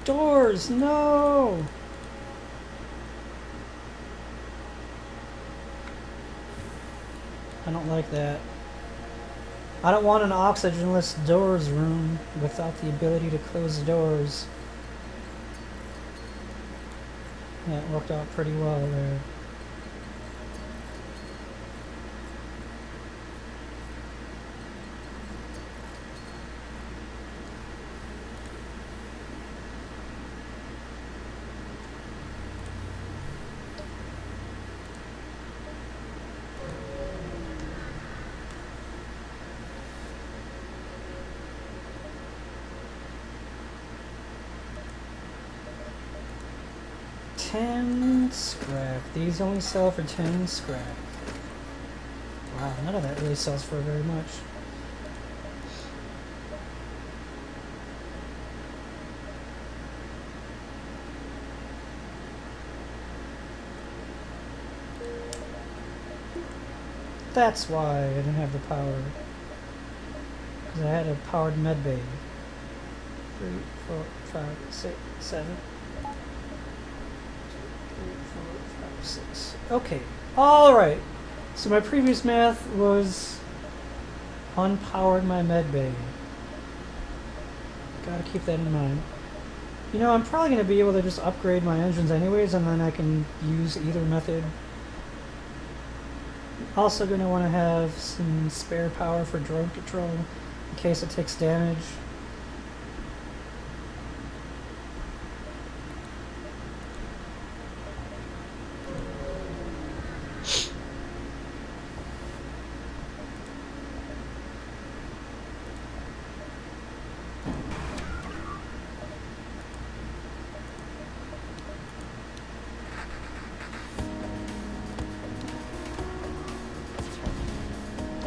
Doors, no! I don't like that. I don't want an oxygenless doors room without the ability to close the doors. Yeah, it worked out pretty well there. Scrap. These only sell for 10 scrap. Wow, none of that really sells for very much. That's why I didn't have the power. Because I had a powered med bay. 3, 4, 5, 6, 7. 6. Okay, alright. So my previous math was unpowered my med bay. Gotta keep that in mind. You know, I'm probably going to be able to just upgrade my engines anyways, and then I can use either method. Also going to want to have some spare power for drone control in case it takes damage.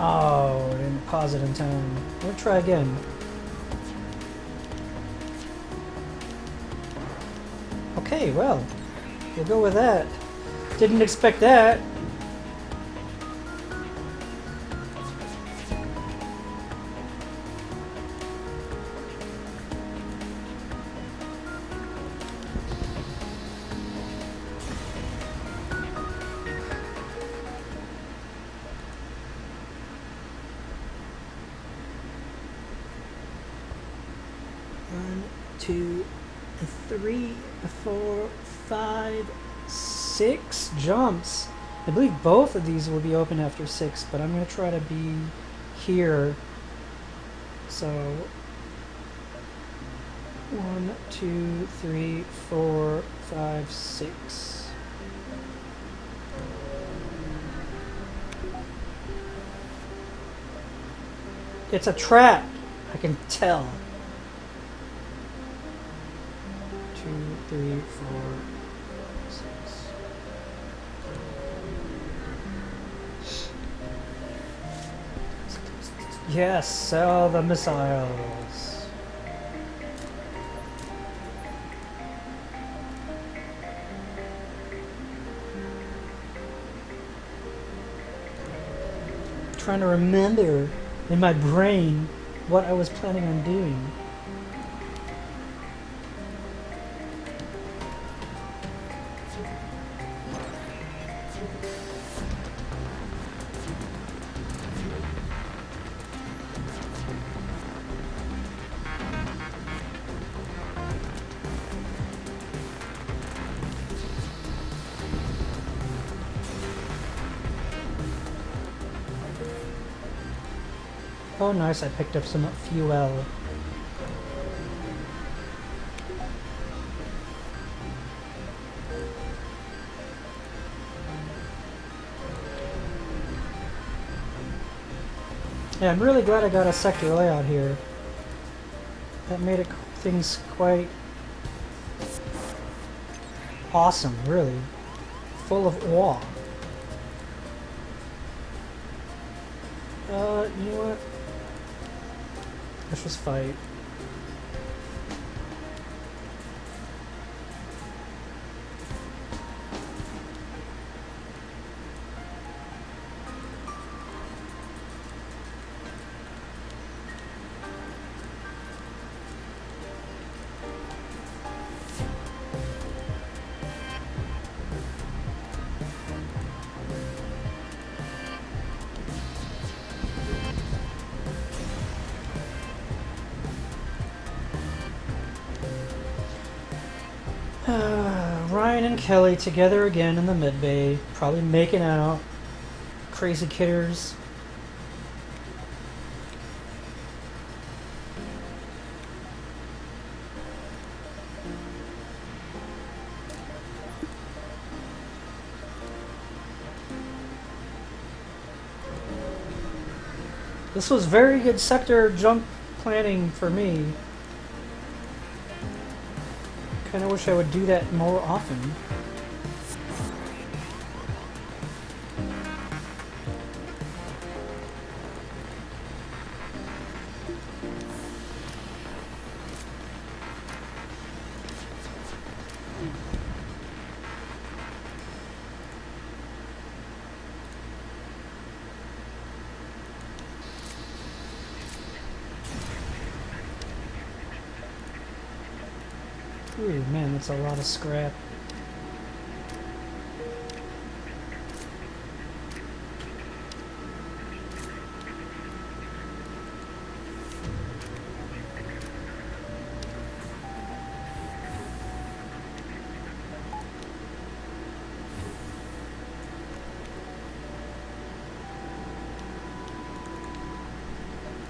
Oh, I didn't pause it in time. We'll try again. Okay, well, we'll go with that. Didn't expect that. 2, a 3, a 4, 5, 6 jumps. I believe both of these will be open after 6, but I'm going to try to be here. So 1, 2, 3, 4, 5, 6. It's a trap. I can tell. 2, 3, 4, 6. Yes, sell the missiles. Trying to remember in my brain what I was planning on doing. Oh nice, I picked up some fuel. Yeah, I'm really glad I got a sector layout here. That made things quite awesome, really. Full of awe. You know what? Let's just fight. Ryan and Kelly together again in the mid-bay, probably making out. Crazy kidders. This was very good sector jump planning for me. Kinda wish I would do that more often. Ooh, man, that's a lot of scrap.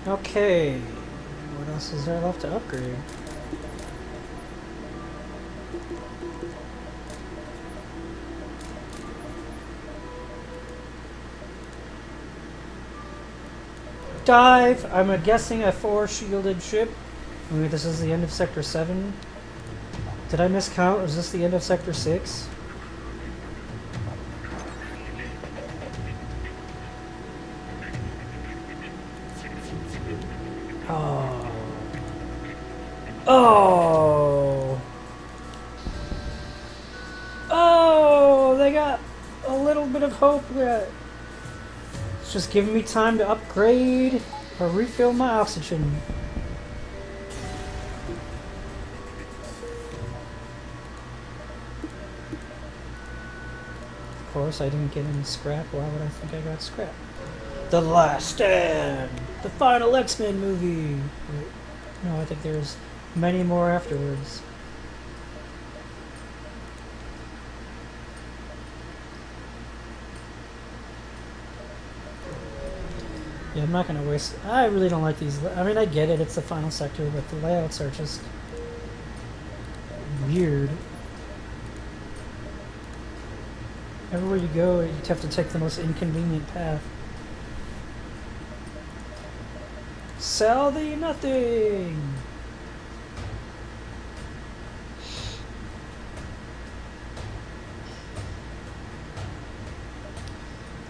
Okay, what else is there left to upgrade? Dive! I'm guessing a 4-shielded ship. Maybe this is the end of Sector 7. Did I miscount? Was this the end of Sector 6? Oh. Oh! Oh! They got a little bit of hope that it's just giving me time to upgrade or refill my oxygen. Of course, I didn't get any scrap. Why would I think I got scrap? The Last Stand! The final X-Men movie! Wait, no, I think there's many more afterwards. Yeah, I'm not gonna waste. I really don't like these. I mean, I get it, it's the final sector, but the layouts are just weird. Everywhere you go, you have to take the most inconvenient path. Sell thee nothing!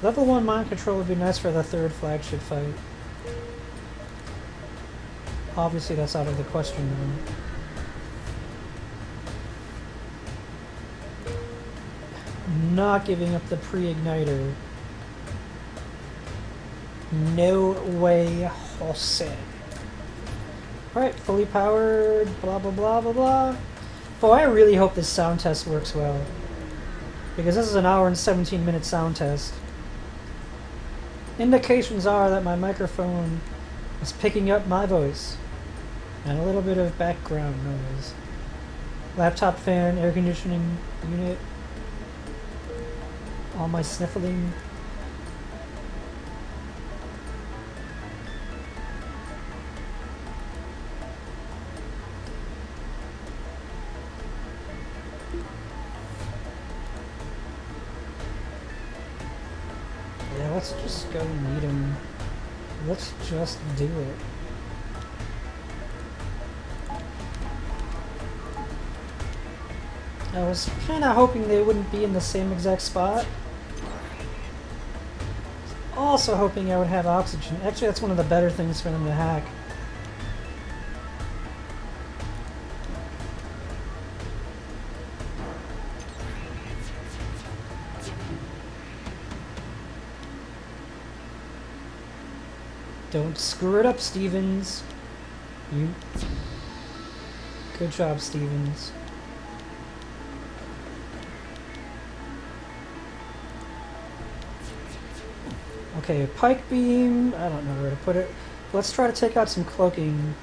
Level 1 mind control would be nice for the third flagship fight. Obviously that's out of the question though. Not giving up the pre-igniter. No way, Jose. Alright, fully powered, blah blah blah blah blah. Boy, I really hope this sound test works well. Because this is an hour and 17-minute sound test. Indications are that my microphone is picking up my voice. And a little bit of background noise. Laptop fan, air conditioning unit. All my sniffling. Yeah, let's just go meet him. Let's just do it. I was kind of hoping they wouldn't be in the same exact spot. Also hoping I would have oxygen. Actually, that's one of the better things for them to hack. Don't screw it up, Stevens. You. Good job, Stevens. Okay, pike beam. I don't know where to put it. Let's try to take out some cloaking.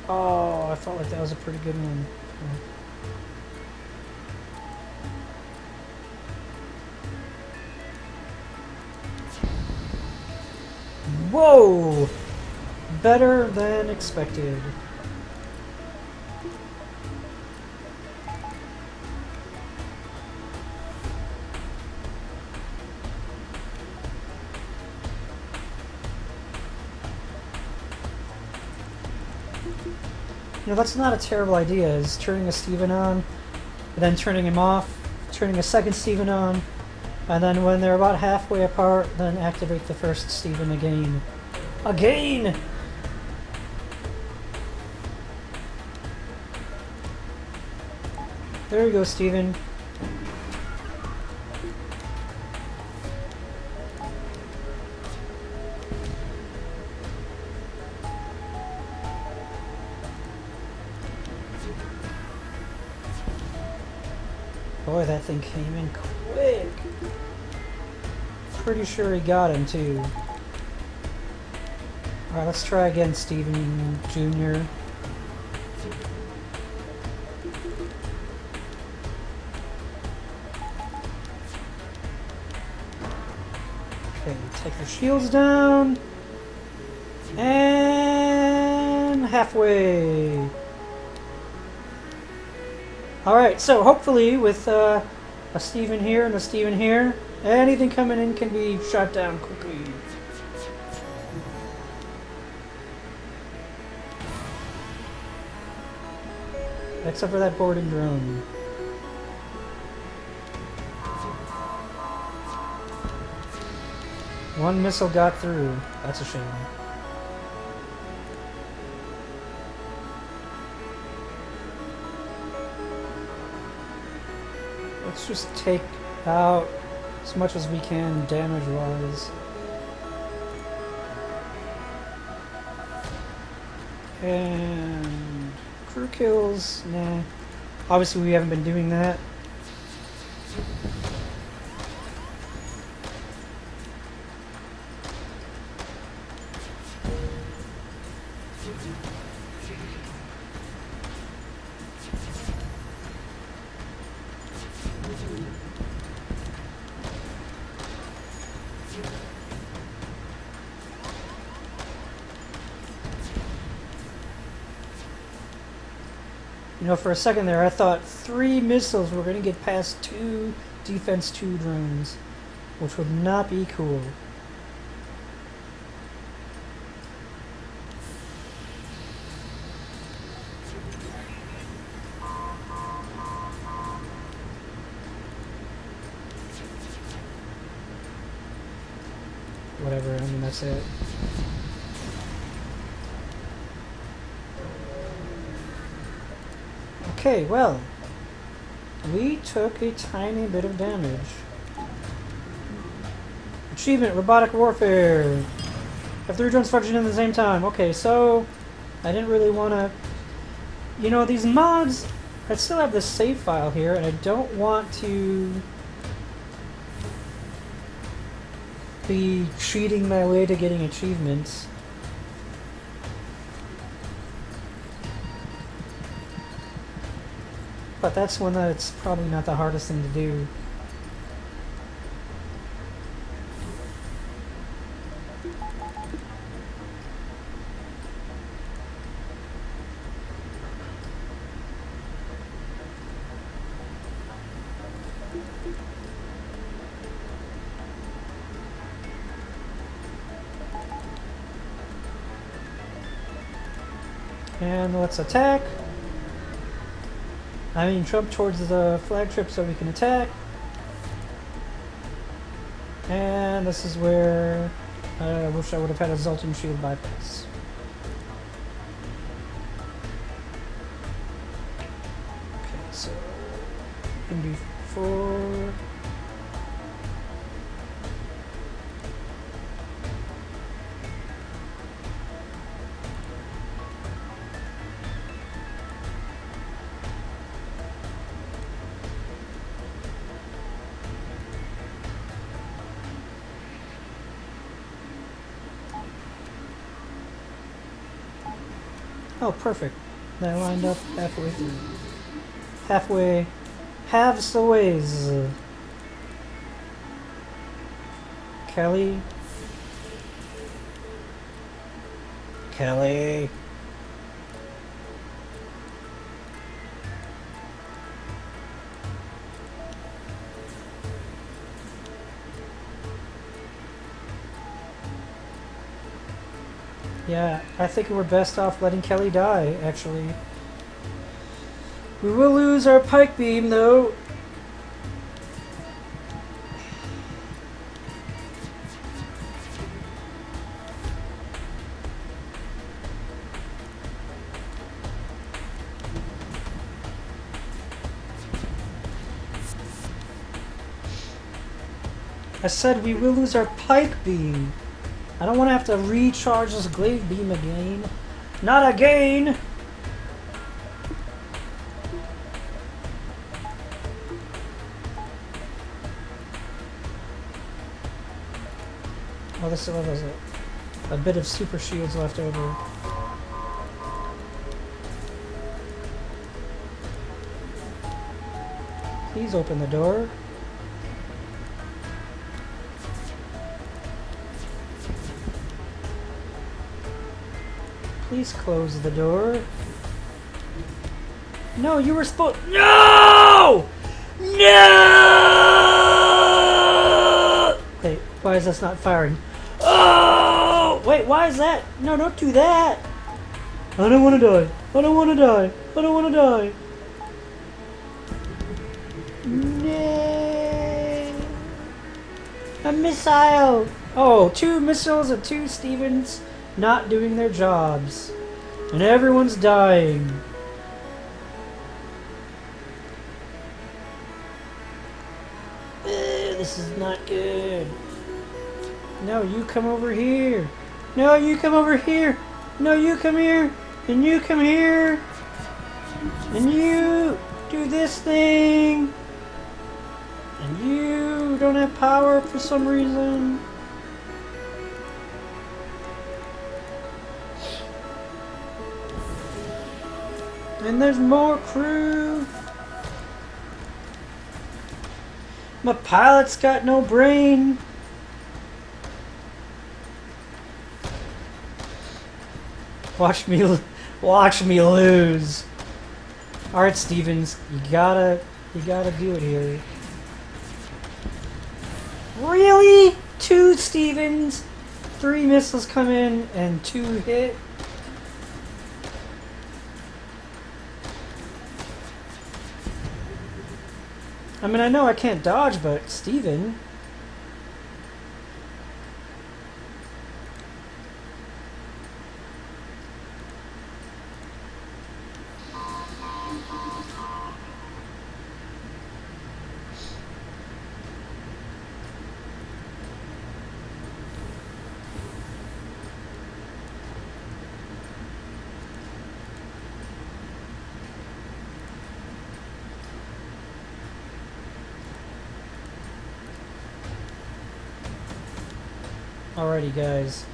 Oh, I felt like that was a pretty good one. Whoa! Better than expected. You know, that's not a terrible idea, is turning a Steven on, and then turning him off, turning a second Steven on, and then when they're about halfway apart, then activate the first Steven again. Again! There you go, Steven. Boy, that thing came in quick. Pretty sure he got him, too. Alright, let's try again, Steven Jr. Okay, take the shields down. And halfway. Alright, so hopefully with a Steven here and a Steven here, anything coming in can be shot down quickly. Except for that boarding drone. One missile got through. That's a shame. Let's just take out as much as we can damage-wise. And crew kills, nah. Obviously we haven't been doing that. You know, for a second there, I thought 3 missiles were going to get past 2 Defense 2 drones, which would not be cool. Whatever, I mean, that's it. Okay, well, we took a tiny bit of damage. Achievement, Robotic Warfare. Have 3 drones functioning at the same time. Okay, so I didn't really want to... You know, these mods, I still have this save file here, and I don't want to be cheating my way to getting achievements. But that's one that's probably not the hardest thing to do. And let's attack. I mean, jump towards the flagship so we can attack. And this is where I wish I would have had a Zoltan shield bypass. Okay, so we can do 4. Oh, perfect. That lined up halfway through. Halfway. Halves the ways. Kelly. Kelly. Yeah, I think we're best off letting Kelly die, actually. We will lose our pike beam, though. I said we will lose our pike beam. I don't want to have to recharge this glaive beam again. Not again! Oh, this still has a bit of super shields left over. Please open the door. Please close the door. No, you were supposed... No! No! Wait, why is this not firing? Oh! Wait, why is that? No, don't do that! I don't want to die. I don't want to die. I don't want to die. No! A missile! Oh, 2 missiles and 2 Stevens not doing their jobs. And everyone's dying. This is not good. No, you come over here. No, you come over here. No, you come here. And you come here. And you do this thing. And you don't have power for some reason. And there's more crew. My pilot's got no brain. Watch me lose. All right, Stevens, you gotta do it here. Really? 2 Stevens, 3 missiles come in and 2 hit. I mean, I know I can't dodge, but Steven. Alrighty, guys.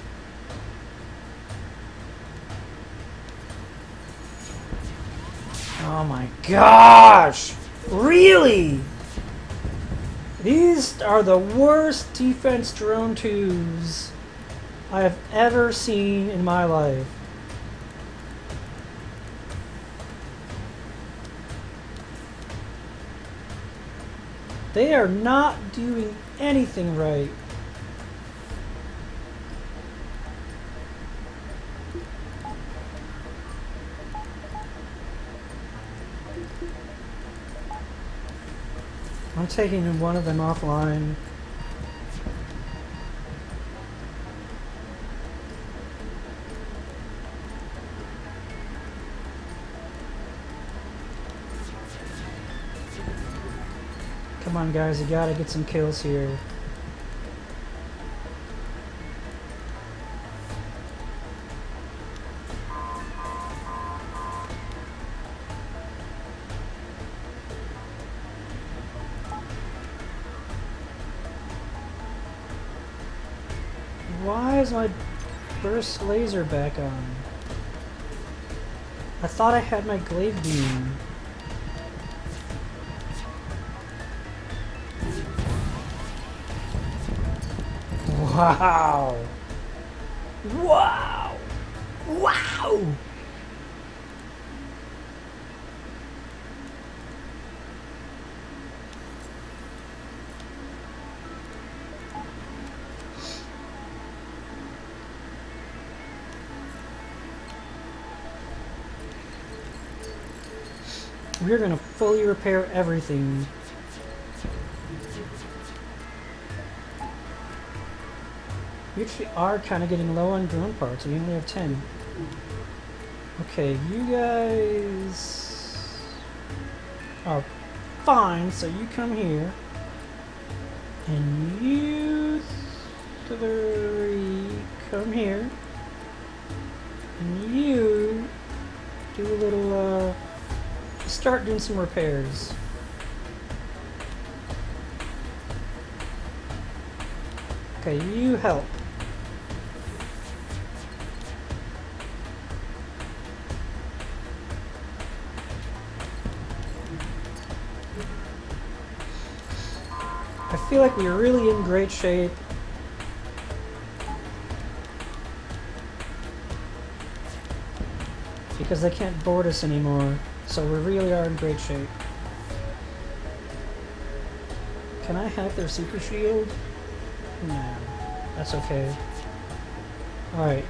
Oh my gosh! Really? These are the worst defense drone 2s I have ever seen in my life. They are not doing anything right. I'm taking one of them offline. Come on, guys, you gotta get some kills here. Why is my burst laser back on? I thought I had my glaive beam. Wow! Wow! Wow! We're gonna fully repair everything. We actually are kind of getting low on drone parts. We only have 10. Okay, you guys are fine, so you come here. And you 3 come here. And you do a little, start doing some repairs. Okay, you help. I feel like we're really in great shape. Because they can't board us anymore. So we really are in great shape. Can I hack their super shield? No, that's okay. Alright.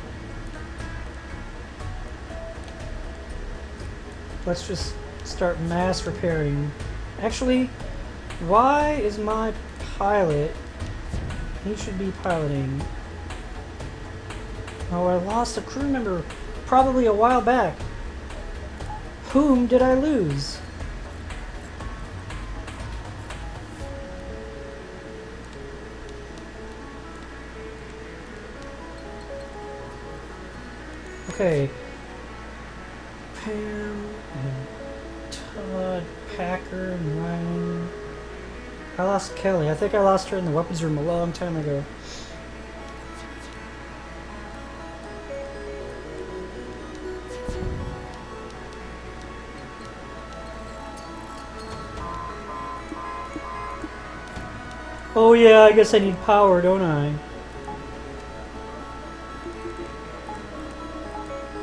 Let's just start mass repairing. Actually, why is my pilot... He should be piloting. Oh, I lost a crew member probably a while back. Whom did I lose? Okay. Pam and Todd, Packer and Ryan. I lost Kelly. I think I lost her in the weapons room a long time ago. Oh yeah, I guess I need power, don't I?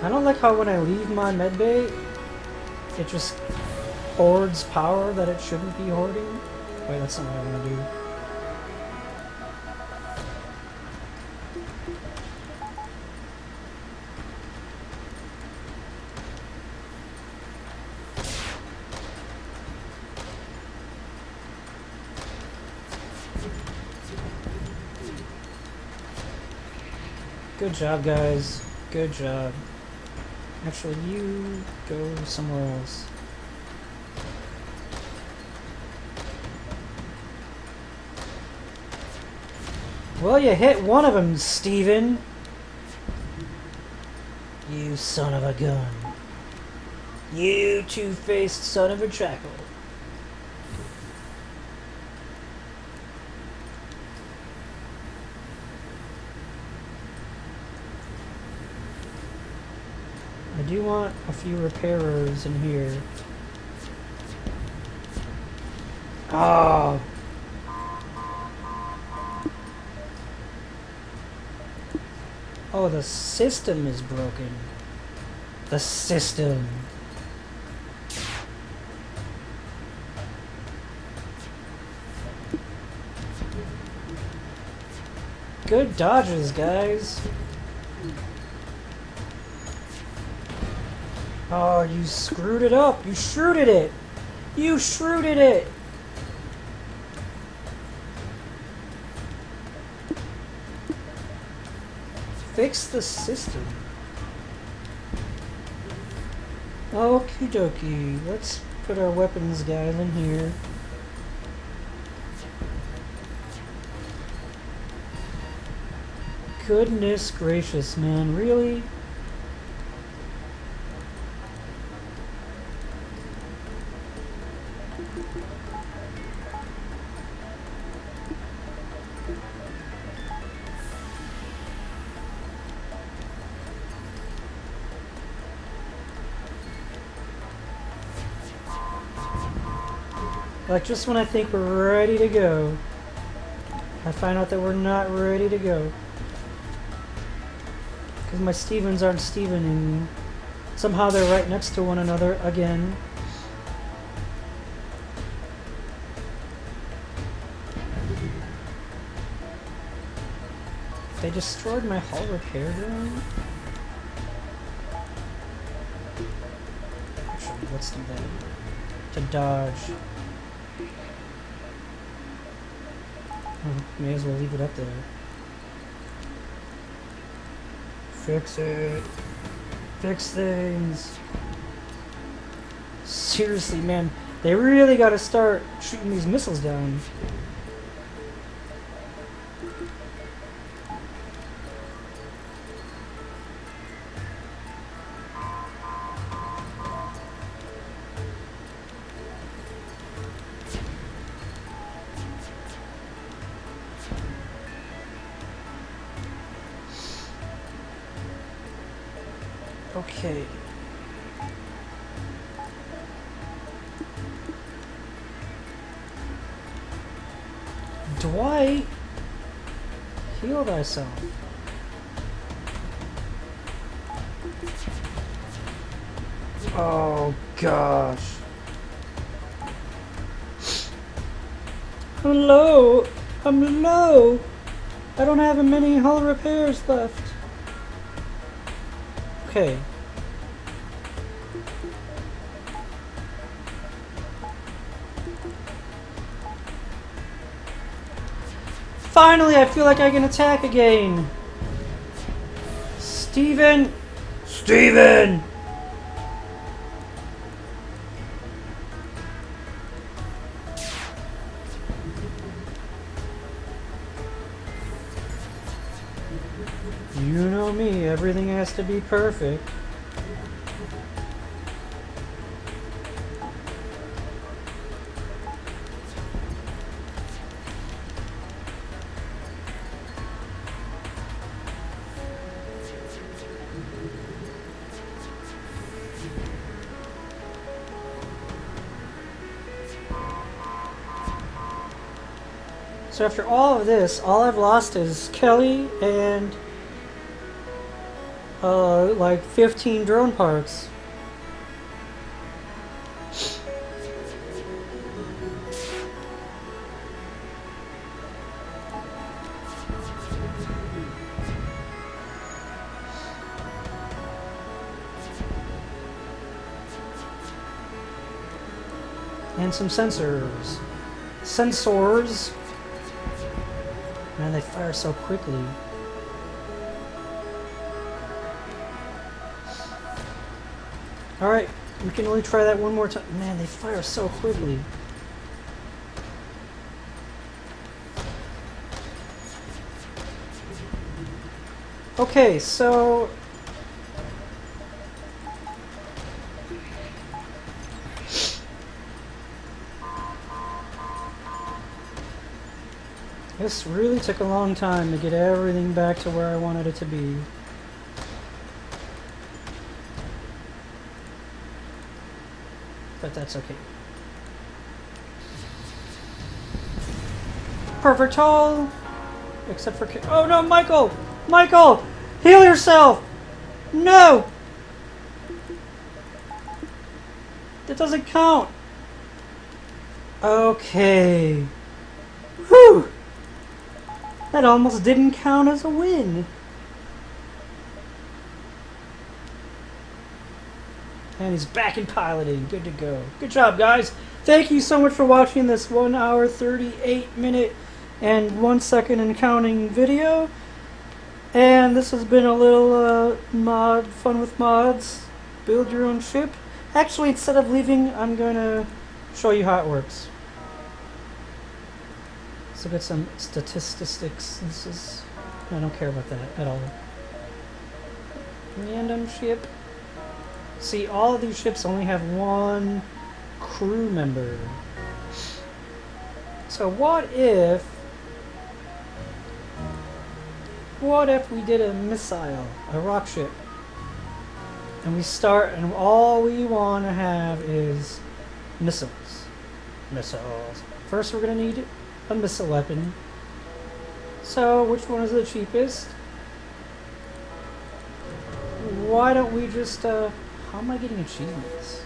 I don't like how when I leave my medbay, it just hoards power that it shouldn't be hoarding. Wait, that's not what I want to do. Good job, guys. Good job. Actually, you go somewhere else. Well, you hit one of them, Steven. You son of a gun. You two-faced son of a jackal. I do want a few repairers in here. Oh. Oh, the system is broken. The system. Good dodges, guys. Oh, you screwed it up. You shrewded it. You shrewded it. Fix the system. Okie dokie. Let's put our weapons guys in here. Goodness gracious, man. Really? Like, just when I think we're ready to go, I find out that we're not ready to go. Because my Stevens aren't Stevening. Somehow they're right next to one another again. They destroyed my hull repair drone? Actually, let's do that. To dodge. May as well leave it up there. Fix it. Fix things. Seriously, man. They really gotta start shooting these missiles down. Okay. Dwight, heal thyself. Oh gosh. I'm low. I'm low. I don't have many hull repairs left. Okay. Finally, I feel like I can attack again. Steven! Steven! You know me, everything has to be perfect. So after all of this, all I've lost is Kelly and like 15 drone parts. And some sensors. Sensors. Man, they fire so quickly. Alright, we can only try that one more time. Man, they fire so quickly. Okay, so... this really took a long time to get everything back to where I wanted it to be. But that's okay. Perfect haul! Except for... oh no, Michael! Michael! Heal yourself! No! That doesn't count! Okay. Whew! That almost didn't count as a win. And he's back in piloting. Good to go. Good job, guys. Thank you so much for watching this 1 hour, 38 minute, and 1 second and counting video. And this has been a little fun with mods. Build your own ship. Actually, instead of leaving, I'm going to show you how it works. So get some statistics. This is... I don't care about that at all. Random ship. See, all of these ships only have one crew member. So what if we did a missile, a rock ship, and we start, and all we want to have is missiles. Missiles. First, we're gonna need a missile weapon. So, which one is the cheapest? Why don't we just, how am I getting achievements?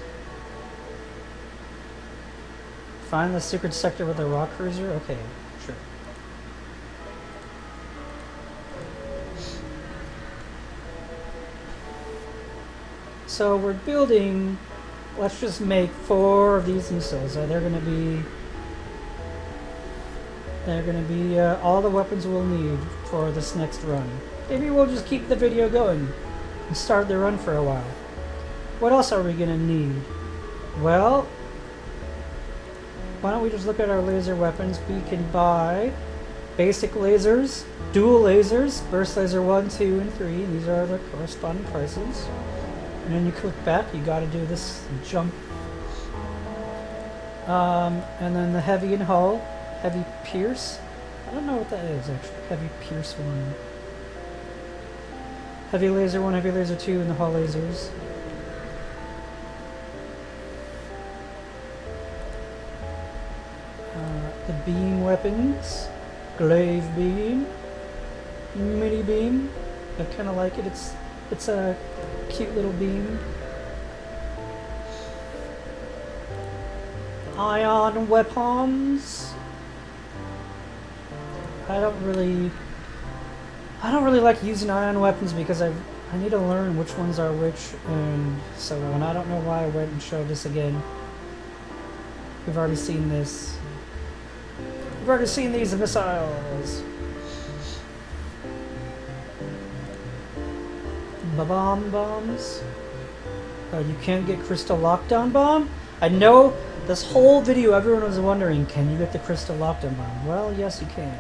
Find the secret sector with a rock cruiser? Okay, sure. So we're building, let's just make 4 of these missiles. They're gonna be all the weapons we'll need for this next run. Maybe we'll just keep the video going and start the run for a while. What else are we gonna need? Well, why don't we just look at our laser weapons? We can buy basic lasers, dual lasers, burst laser 1, 2, and 3. These are the corresponding prices. And then you click back, you gotta do this jump. And then the heavy and hull, heavy pierce. I don't know what that is actually. Heavy pierce 1. Heavy laser 1, heavy laser 2, and the hull lasers. The beam weapons, glaive beam, mini beam. I kind of like it. It's a cute little beam. Ion weapons. I don't really like using ion weapons because I need to learn which ones are which, and so on. I don't know why I went and showed this again. We've already seen this. We've already seen these missiles. Bomb bombs. You can't get crystal lockdown bomb? I know this whole video everyone was wondering, can you get the crystal lockdown bomb? Well, yes you can.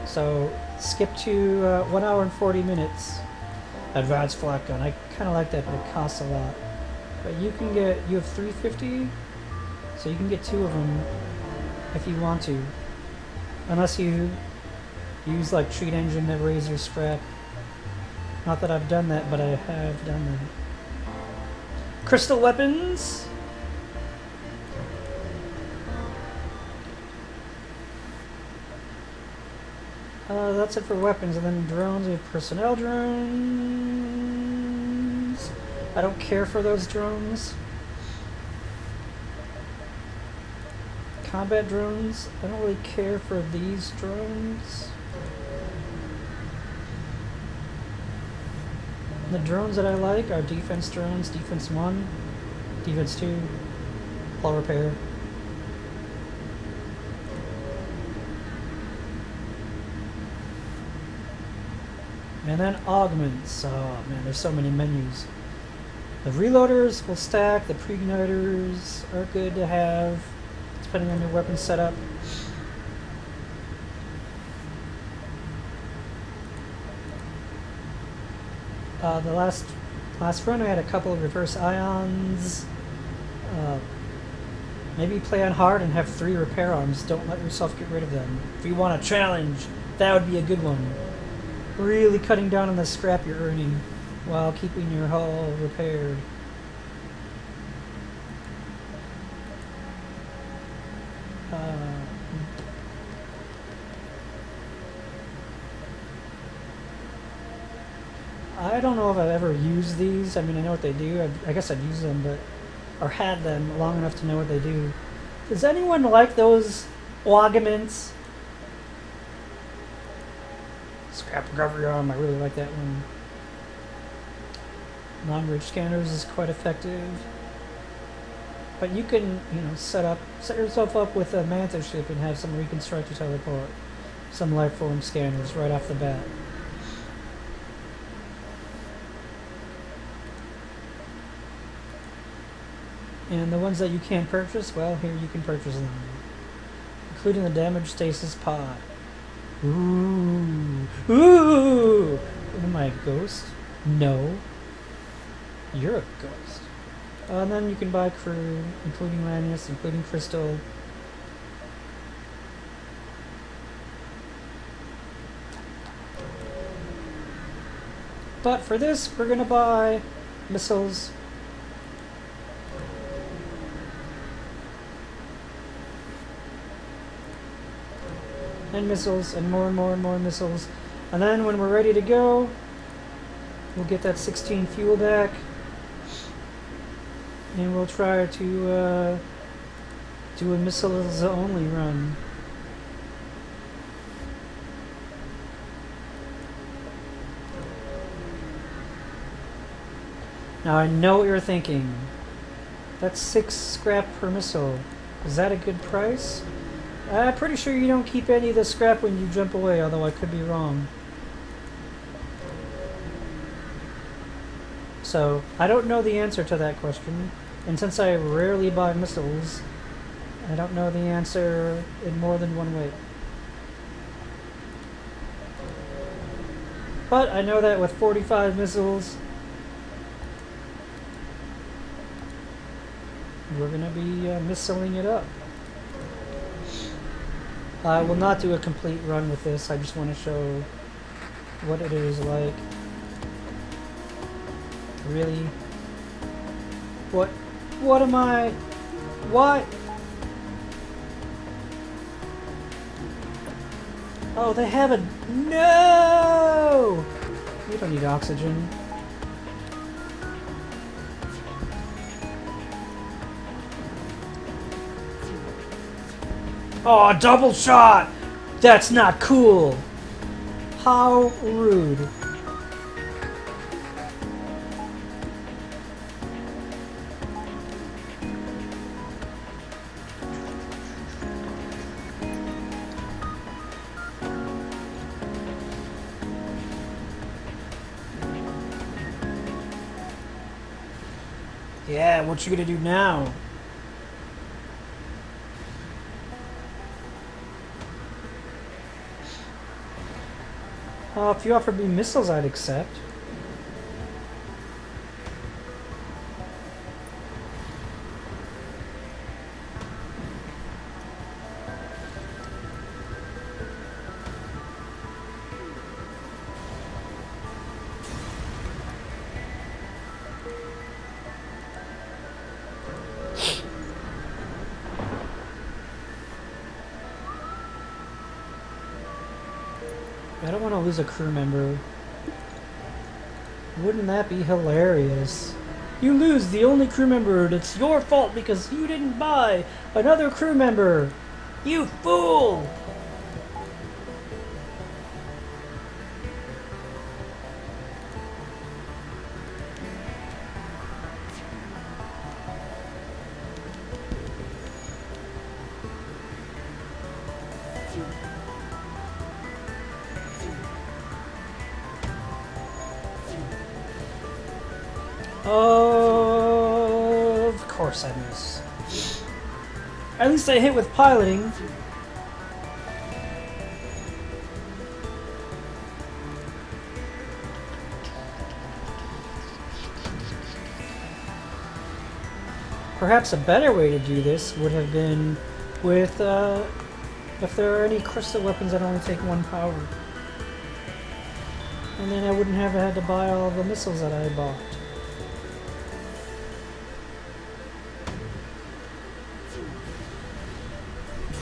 So skip to 1 hour and 40 minutes. Advanced flak gun. I kind of like that, but it costs a lot. But you have 350, so you can get 2 of them if you want to. Unless you use like cheat engine to raise your scrap. Not that I've done that, but I have done that. Crystal weapons. That's it for weapons, and then drones. We have personnel drones. I don't care for those drones. Combat drones. I don't really care for these drones. The drones that I like are defense drones, defense 1, defense 2, hull repair. And then augments. Oh man, there's so many menus. The reloaders will stack, the pre-igniters are good to have, depending on your weapon setup. The last run I had a couple of reverse ions. Maybe play on hard and have 3 repair arms. Don't let yourself get rid of them. If you want a challenge, that would be a good one. Really cutting down on the scrap you're earning while keeping your hull repaired. I don't know if I've ever used these. I mean, I know what they do. I guess I'd use them, or had them long enough to know what they do. Does anyone like those augments? Scrap recovery arm, I really like that one. Long-range scanners is quite effective. But you can, set yourself up with a Manta ship and have some reconstructor teleport, some life form scanners right off the bat. And the ones that you can't purchase, well, here you can purchase them, including the damage stasis pod. Ooh. What am I, a ghost? No. You're a ghost. And then you can buy crew, including Lanius, including Crystal. But for this, we're gonna buy missiles. And missiles, and more missiles. And then when we're ready to go, we'll get that 16 fuel back. And we'll try to do a missiles only run. Now I know what you're thinking. That's 6 scrap per missile. Is that a good price? I'm pretty sure you don't keep any of the scrap when you jump away, although I could be wrong. So, I don't know the answer to that question, and since I rarely buy missiles, I don't know the answer in more than one way. But I know that with 45 missiles, we're going to be missiling it up. I will not do a complete run with this. I just want to show what it is like. Really? What am I? What? Oh, they have a... No! We don't need oxygen. Oh, double shot! That's not cool! How rude. Yeah, what you gonna do now? If you offered me missiles, I'd accept. I don't want to lose a crew member. Wouldn't that be hilarious? You lose the only crew member, and it's your fault because you didn't buy another crew member! You fool! Of course I miss. At least I hit with piloting. Perhaps a better way to do this would have been with, if there are any crystal weapons that only take 1 power. And then I wouldn't have had to buy all the missiles that I bought.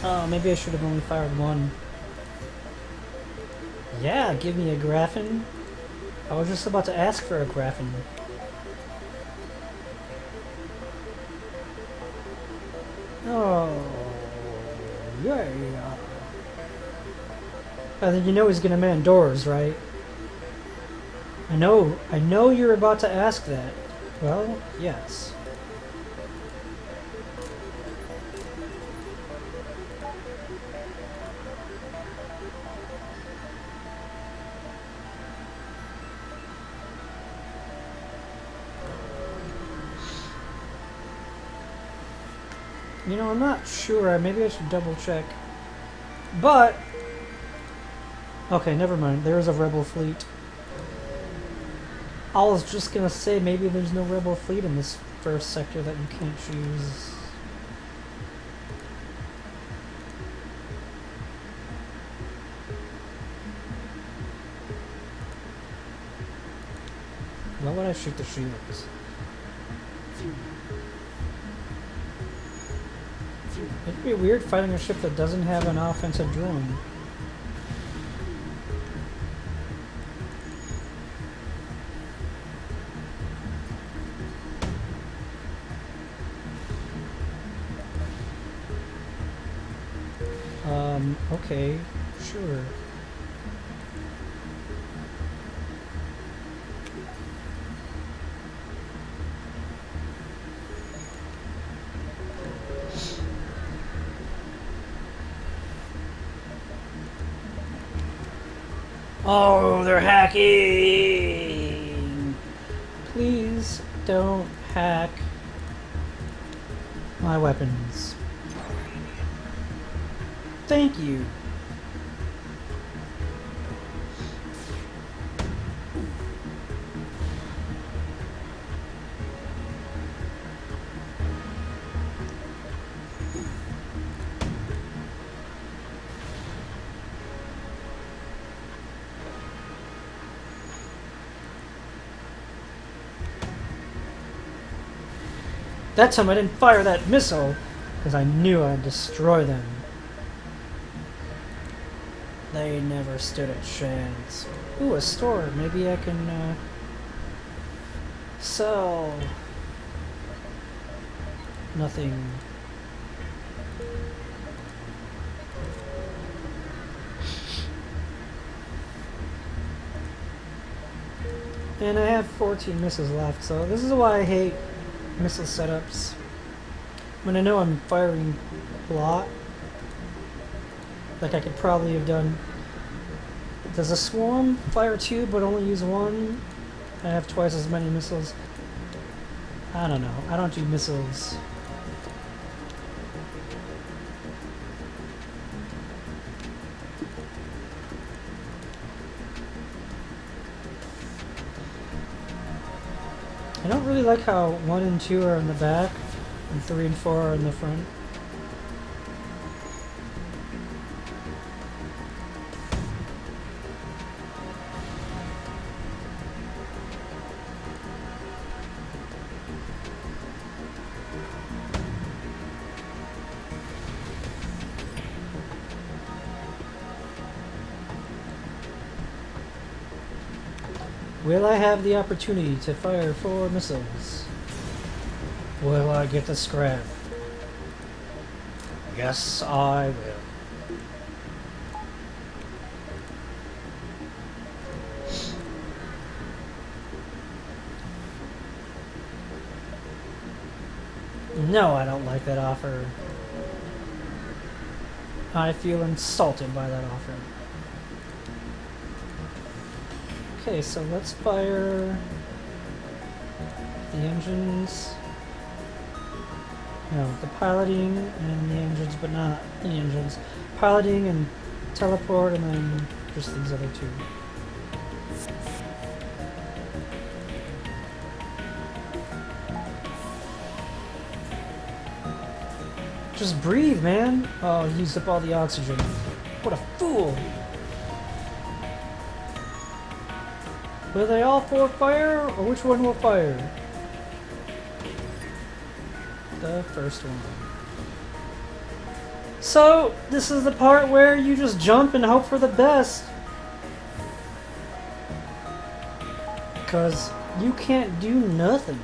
Oh, maybe I should have only fired 1. Yeah, give me a Graffin. I was just about to ask for a Graffin. Oh, yeah. I think you know he's gonna man doors, right? I know you're about to ask that. Well, yes. You know, I'm not sure. Maybe I should double check. But... okay, never mind. There is a rebel fleet. I was just gonna say maybe there's no rebel fleet in this first sector that you can't choose. Why would I shoot the shields? It'd be weird fighting a ship that doesn't have an offensive drone. Okay, sure. Oh, they're hacking! Please don't hack my weapons. Thank you. That time I didn't fire that missile because I knew I'd destroy them. They never stood a chance. Ooh, a store. Maybe I can sell nothing. And I have 14 missiles left, so this is why I hate missile setups. When I know I'm firing a lot, like I could probably have done. Does a swarm fire 2 but only use 1? I have twice as many missiles. I don't know. I don't do missiles. I don't really like how 1 and 2 are in the back, and 3 and 4 are in the front. Will I have the opportunity to fire 4 missiles? Will I get the scrap? Yes, I will. No, I don't like that offer. I feel insulted by that offer. Okay, so let's fire the engines. No, the piloting and the engines, but not the engines. Piloting and teleport, and then just these other 2. Just breathe, man. Oh, I used up all the oxygen. What a fool. Will they all 4 fire, or which one will fire? The first one. So, this is the part where you just jump and hope for the best. Because you can't do nothing.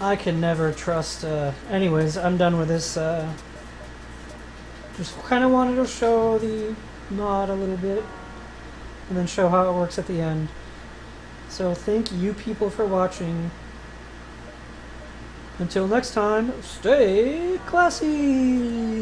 I can never trust, anyways, I'm done with this, just kind of wanted to show the mod a little bit, and then show how it works at the end. So thank you people for watching. Until next time, stay classy!